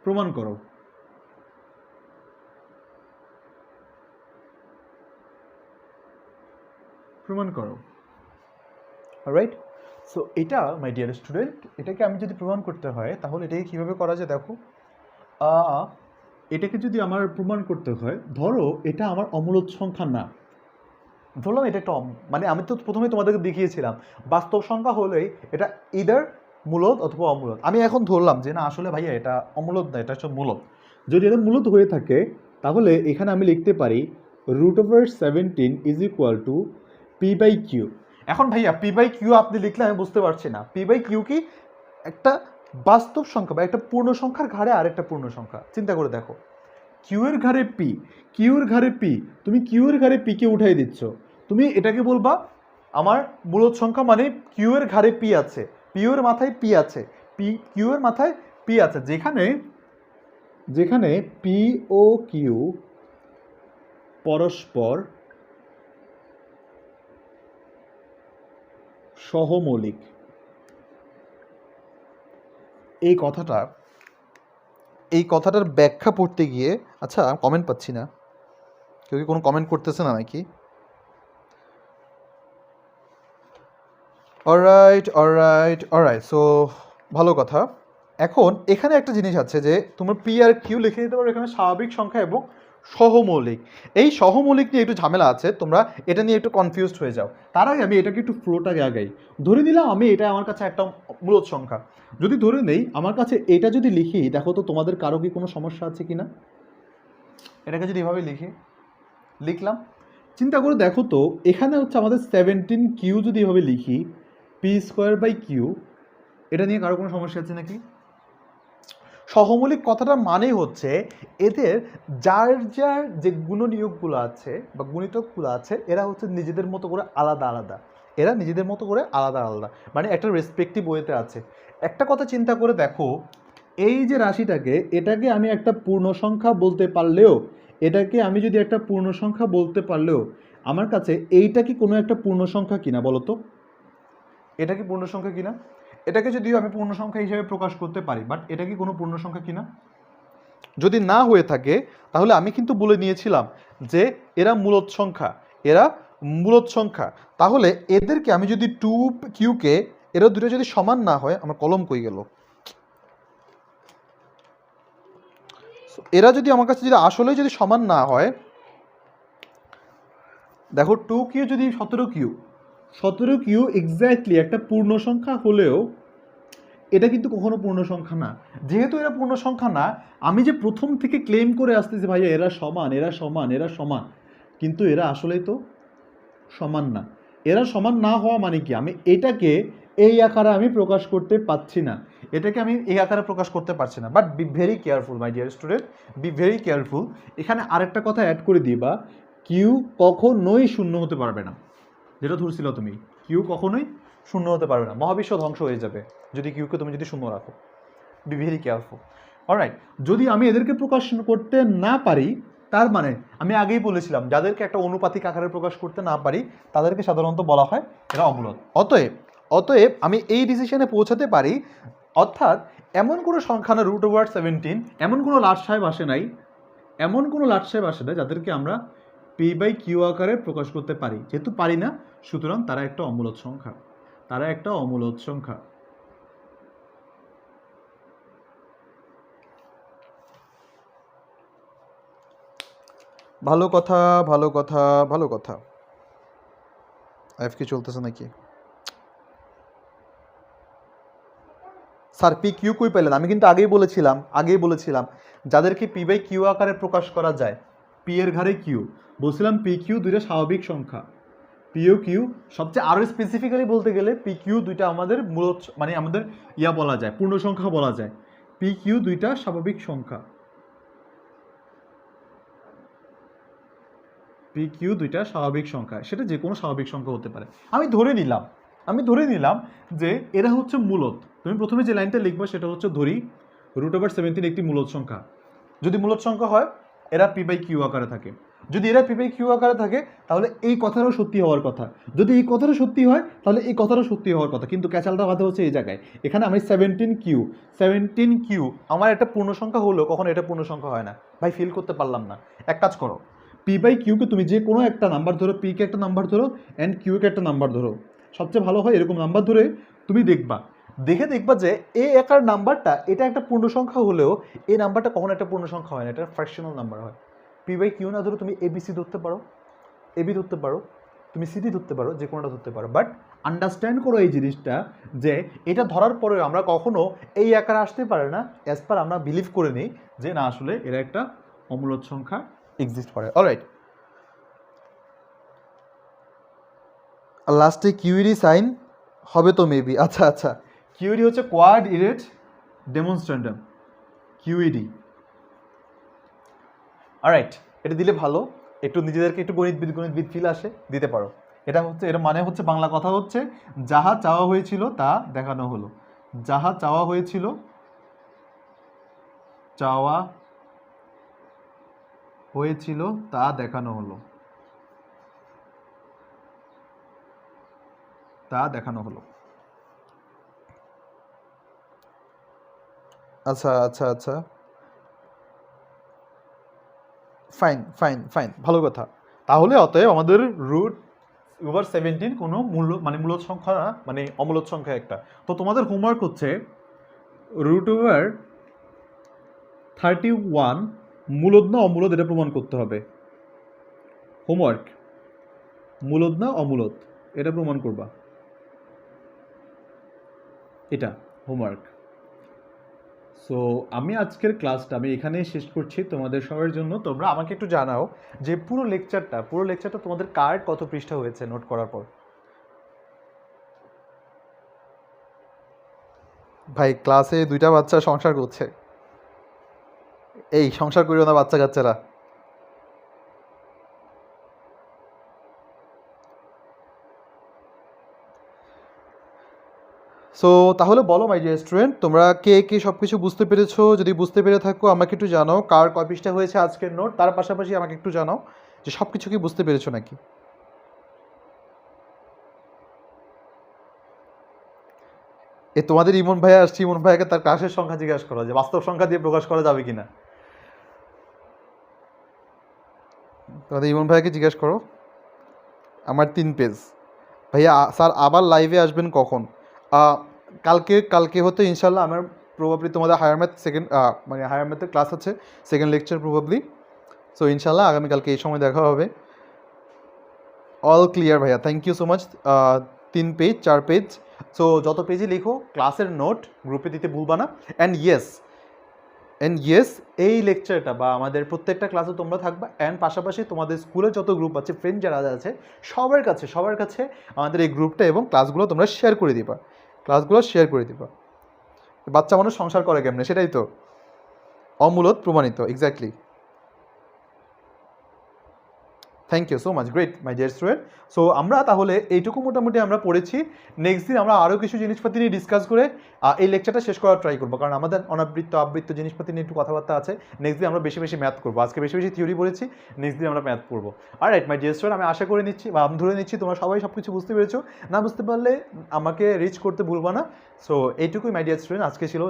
প্রমাণ করো। প্রমাণ করো। রাইট, সো এটা মাই ডিয়ার স্টুডেন্ট, এটাকে আমি যদি প্রমাণ করতে হয় তাহলে এটাকে কীভাবে করা যায় দেখো। এটাকে যদি আমার প্রমাণ করতে হয়, ধরো এটা আমার অমূলদ সংখ্যা না, ধরলাম এটা একটা মানে আমি তো প্রথমে তোমাদেরকে দেখিয়েছিলাম বাস্তব সংখ্যা হলেই এটা ইদার মূলদ অথবা অমূলদ। আমি এখন ধরলাম যে না আসলে ভাইয়া এটা অমূলদ না, এটা হচ্ছে মূলদ। যদি এটা মূলদ হয়ে থাকে তাহলে এখানে আমি লিখতে পারি √17 = p/q। এখন ভাইয়া p/q আপনি লিখলে আমি বুঝতে পারছি না, p/q কি একটা বাস্তব সংখ্যা বা একটা পূর্ণ সংখ্যার ঘাড়ে আরেকটা পূর্ণ সংখ্যা? চিন্তা করে দেখো, কিউ এর ঘাড়ে পি, কিউ এর ঘাড়ে পি, তুমি কিউ এর ঘাড়ে পি কে উঠাই দিচ্ছ, তুমি এটাকে বলবা আমার মূলদ সংখ্যা মানে কিউ এর ঘাড়ে পি আছে, পিউ এর মাথায় পি আছে, কিউ এর মাথায় পি আছে, যেখানে যেখানে পি ও কিউ পরস্পর সহমৌলিক। এই কথাটার ব্যাখ্যা পড়তে গিয়ে, আচ্ছা কমেন্ট পাচ্ছি না, কেউ কি কোনো কমেন্ট করতেছে না নাকি? অলরাইট, সো ভালো কথা। এখন এখানে একটা জিনিস আছে যে তোমার পি আর কিউ লিখে দিতে পারো এখানে স্বাভাবিক সংখ্যা এবং সহমৌলিক। এই সহমৌলিক নিয়ে একটু ঝামেলা আছে, তোমরা এটা নিয়ে একটু কনফিউজড হয়ে যাও। তার আগে আমি এটাকে একটু ফ্লোটাকে আগাই। ধরে নিলাম আমি এটা আমার কাছে একটা মূলদ সংখ্যা, যদি ধরে নেই আমার কাছে এটা যদি লিখি, দেখো তো তোমাদের কারো কি কোনো সমস্যা আছে কি না? এটাকে যদি এভাবে লিখলাম, চিন্তা করে দেখো তো, এখানে হচ্ছে আমাদের 17q যদি এভাবে লিখি p²/q, এটা নিয়ে কারো কোনো সমস্যা আছে নাকি? সহমৌলিক কথাটার মানে হচ্ছে এদের যার যার যে গুণনীয়কগুলো আছে বা গুণিতকগুলো আছে এরা হচ্ছে নিজেদের মতো করে আলাদা আলাদা, এরা নিজেদের মতো করে আলাদা আলাদা, মানে একটা রেসপেক্টিভ ওয়েতে আছে। একটা কথা চিন্তা করে দেখো, এই যে রাশিটাকে, এটাকে আমি একটা পূর্ণ সংখ্যা বলতে পারলেও, এটাকে আমি যদি একটা পূর্ণ সংখ্যা বলতে পারলেও আমার কাছে এইটা কি কোনো একটা পূর্ণ সংখ্যা কিনা বলো তো? এটা কি পূর্ণ সংখ্যা কিনা? এটাকে যদিও আমি পূর্ণ সংখ্যা হিসেবে প্রকাশ করতে পারি, বাট এটা কি কোনো পূর্ণ সংখ্যা কিনা? যদি না হয়ে থাকে তাহলে আমি কিন্তু বলে নিয়েছিলাম যে এরা মূলদ সংখ্যা, এরা মূলদ সংখ্যা। তাহলে এদেরকে আমি যদি 2q-কে, এরা দুটো যদি সমান না হয়, আমার কলম কই গেল, এরা যদি আমার কাছে যদি আসলেই যদি সমান না হয়, দেখো 2q যদি 17q এক্স্যাক্টলি একটা পূর্ণ সংখ্যা হলেও এটা কিন্তু কখনো পূর্ণ সংখ্যা না। যেহেতু এরা পূর্ণ সংখ্যা না, আমি যে প্রথম থেকে ক্লেম করে আসতেছি ভাইয়া এরা সমান, এরা সমান, এরা সমান, কিন্তু এরা আসলেই তো সমান না। এরা সমান না হওয়া মানে কি, আমি এটাকে এই আকারে আমি প্রকাশ করতে পারছি না, এটাকে আমি এই আকারে প্রকাশ করতে পারছি না। But be very careful my dear student, be very careful. এখানে আরেকটা কথা অ্যাড করে দিবা, কিউ কখনোই শূন্য হতে পারবে না। যেটা ধরছিল তুমি, কিউ কখনোই শূন্য হতে পারবে না, মহাবিশ্ব ধ্বংস হয়ে যাবে যদি কিউকে তুমি যদি শূন্য রাখো। Be very careful. অলরাইট, যদি আমি এদেরকে প্রকাশ করতে না পারি, তার মানে আমি আগেই বলেছিলাম যাদেরকে একটা অনুপাতিক আকারে প্রকাশ করতে না পারি তাদেরকে সাধারণত বলা হয় এরা অমূলদ। অতএব আমি এই ডিসিশনে পৌঁছাতে পারি, অর্থাৎ এমন কোনো সংখ্যা না √17, এমন কোনো লাট সাহেব আসে নাই, এমন কোনো লাট সাহেব আসে না যাদেরকে আমরা p/q আকারে প্রকাশ করতে পারি। যেহেতু পারি না, সুতরাং তারা একটা অমূলদ সংখ্যা, তারা একটা অমূলদ সংখ্যা। ভালো কথা, ভালো কথা, ভালো কথা। কি চলতেছে নাকি স্যার? p/q কই পেলেন? আমি কিন্তু আগেই বলেছিলাম যাদেরকে p/q আকারে প্রকাশ করা যায়, p এর ঘাড়ে q, বলছিলাম p/q দুইটা স্বাভাবিক সংখ্যা। p/q সবচেয়ে আরো স্পেসিফিক্যালি বলতে গেলে p/q দুইটা আমাদের মূলত মানে আমাদের বলা যায়, পূর্ণ সংখ্যা বলা যায়। p/q দুইটা স্বাভাবিক সংখ্যা, p/q দুইটা স্বাভাবিক সংখ্যা, সেটা যে কোনো স্বাভাবিক সংখ্যা হতে পারে। আমি ধরে নিলাম যে এরা হচ্ছে মূলদ। তুমি প্রথমে যে লাইনটা লিখবে সেটা হচ্ছে ধরি √17 একটি মূলদ সংখ্যা। যদি মূলদ সংখ্যা হয় এরা p/q আকারে থাকে। যদি এরা p/q আকারে থাকে তাহলে এই কথাটাও সত্যি হওয়ার কথা। যদি এই কথাটা সত্যি হয় তাহলে এই কথাটাও সত্যি হওয়ার কথা। কিন্তু ক্যাচালটা বাধা হচ্ছে এই জায়গায়। এখানে আমি 17q আমার একটা পূর্ণ সংখ্যা হলেও কখনো এটা পূর্ণ সংখ্যা হয় না। ভাই ফিল করতে পারলাম না। এক কাজ করো, p/q-কে তুমি যে কোনো একটা নাম্বার ধরো, p-কে একটা নাম্বার ধরো অ্যান্ড q-কে একটা নাম্বার ধরো। সবচেয়ে ভালো হয় এরকম নাম্বার ধরে তুমি দেখবা যে এই একার নাম্বারটা এটা একটা পূর্ণ সংখ্যা হলেও এই নাম্বারটা কখনো একটা পূর্ণ সংখ্যা হয় না, এটা ফ্র্যাকশনাল নাম্বার হয়। p/q না ধরো তুমি abc ধরতে পারো, ab ধরতে পারো, তুমি cd ধরতে পারো, যে কোনোটা ধরতে পারো। বাট আন্ডারস্ট্যান্ড করো এই জিনিসটা যে এটা ধরার পরেও আমরা কখনো এই আকারে আসতে পারে না, অ্যাজ পার আমরা বিলিভ করে নিই যে না আসলে এরা একটা অমূলদ সংখ্যা এক্সিস্ট করে। অলরাইট, লাস্টে কিউরি সাইন হবে তো মেবি। আচ্ছা, কিউরি হচ্ছে কোয়াড ইরেট ডেমনস্ট্রেন্ডাম, কিউইডি। অলরাইট, এটা দিলে ভালো, একটু নিজেদেরকে একটু গণিতবিদ ফিল আসে, দিতে পারো। এটা হচ্ছে, এর মানে হচ্ছে বাংলা কথা হচ্ছে যাহা চাওয়া হয়েছিল তা দেখানো হলো, যাহা চাওয়া হয়েছিল তা দেখানো হলো, আচ্ছা, ফাইন, ভালো কথা। তাহলে অতএব আমাদের √17 কোনো মূলদ সংখ্যা না, মানে অমূলদ সংখ্যা একটা। তো তোমাদের হোমওয়ার্ক হচ্ছে √31 মূলদ না অমূলদ এটা প্রমাণ করতে হবে। হোমওয়ার্ক, মূলদ না অমূলদ এটা প্রমাণ করবা, এটা হোমওয়ার্ক। সো আমি আজকের ক্লাসটা আমি এখানেই শেষ করছি তোমাদের সবার জন্য। তোমরা আমাকে একটু জানাও যে পুরো লেকচারটা তোমাদের কার কত পৃষ্ঠা হয়েছে নোট করার পর। ভাই ক্লাসে 2টা বাচ্চা সংসার করছে, এই সংসার করিও না বাচ্চা কাচ্চারা। সো তাহলে বলো মাই ডিয়ার স্টুডেন্ট, তোমরা কে কে সব কিছু বুঝতে পেরেছো? যদি বুঝতে পেরে থাকো আমাকে একটু জানাও কার কয় পৃষ্ঠা হয়েছে আজকের নোট, তার পাশাপাশি আমাকে একটু জানাও যে সব কিছু কি বুঝতে পেরেছো নাকি। এ তোমাদের ইমন ভাইয়া আসছে, ইমন ভাইয়াকে তার ক্লাসের সংখ্যা জিজ্ঞাসা করো যে বাস্তব সংখ্যা দিয়ে প্রকাশ করা যাবে কিনা। তোমাদের ইমন ভাইয়াকে জিজ্ঞাসা করো। আমার 3 পেজ। ভাইয়া স্যার আবার লাইভে আসবেন কখন? কালকে হতে ইনশাল্লাহ আমার প্রবাবলি তোমাদের হায়ার ম্যাথ সেকেন্ড মানে হায়ার ম্যাথের ক্লাস আছে, সেকেন্ড লেকচার প্রবাবলি। সো ইনশাল্লাহ আগামীকালকে এই সময় দেখা হবে। অল ক্লিয়ার ভাইয়া, thank you so much. 3 page 4 page, so যত পেজই লিখো ক্লাসের নোট গ্রুপে দিতে ভুলবা না। অ্যান্ড ইয়েস এই লেকচারটা বা আমাদের প্রত্যেকটা ক্লাসে তোমরা থাকবা, অ্যান্ড পাশাপাশি তোমাদের স্কুলে যত গ্রুপ আছে, ফ্রেন্ড যারা আছে সবার কাছে আমাদের এই গ্রুপটা এবং ক্লাসগুলো তোমরা শেয়ার করে দিবা, বাচ্চা মানুষ সংসার করে কেমনে সেটাই তো অমূলত প্রমাণিত। Exactly, thank you so much, great my dear student. So আমরা তাহলে এইটুকু মোটামুটি আমরা পড়েছি। নেক্সট দিন আমরা আরও কিছু জিনিসপাতি নিয়ে ডিসকাস করে এই লেকচারটা শেষ করার ট্রাই করবো, কারণ আমাদের আবৃত্ত জিনিসপাতি নিয়ে একটু কথাবার্তা আছে। নেক্সট দিন আমরা বেশি ম্যাথ করবো, আজকে বেশি থিওরি পড়েছি, নেক্সট দিন আমরা ম্যাথ পড়বো। আর রাইট মাই ডিয়ার স্টুডেন্ট, আমি আশা করে নিচ্ছি বা আমি ধরে নিচ্ছি তোমরা সবাই সব কিছু বুঝতে পেরেছো। না বুঝতে পারলে আমাকে রিচ করতে ভুলবা না। সো এইটুকুই মাই ডিয়ার স্টুডেন্ট আজকে ছিল।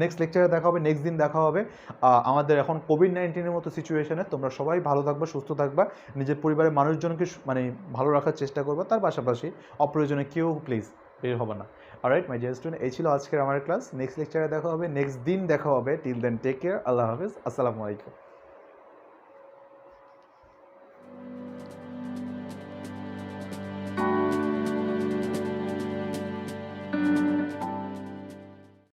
নেক্সট লেকচারে দেখা হবে, নেক্সট দিন দেখা হবে। আমাদের এখন কোভিড-19 মতো সিচুয়েশনে তোমরা সবাই ভালো থাকবা, সুস্থ থাকবা, নিজের পরিবারের মানুষজনকে মানে ভালো রাখার চেষ্টা করবো, তার পাশাপাশি অপ্রয়োজনে কেউ প্লিজ বের হবে না। অলরাইট মাই ডিয়ার স্টুডেন্ট, এই ছিল আজকের আমার ক্লাস। নেক্সট লেকচারে দেখা হবে, নেক্সট দিন দেখা হবে। টিল দেন টেক কেয়ার, আল্লাহ হাফেজ, আসসালামু আলাইকুম।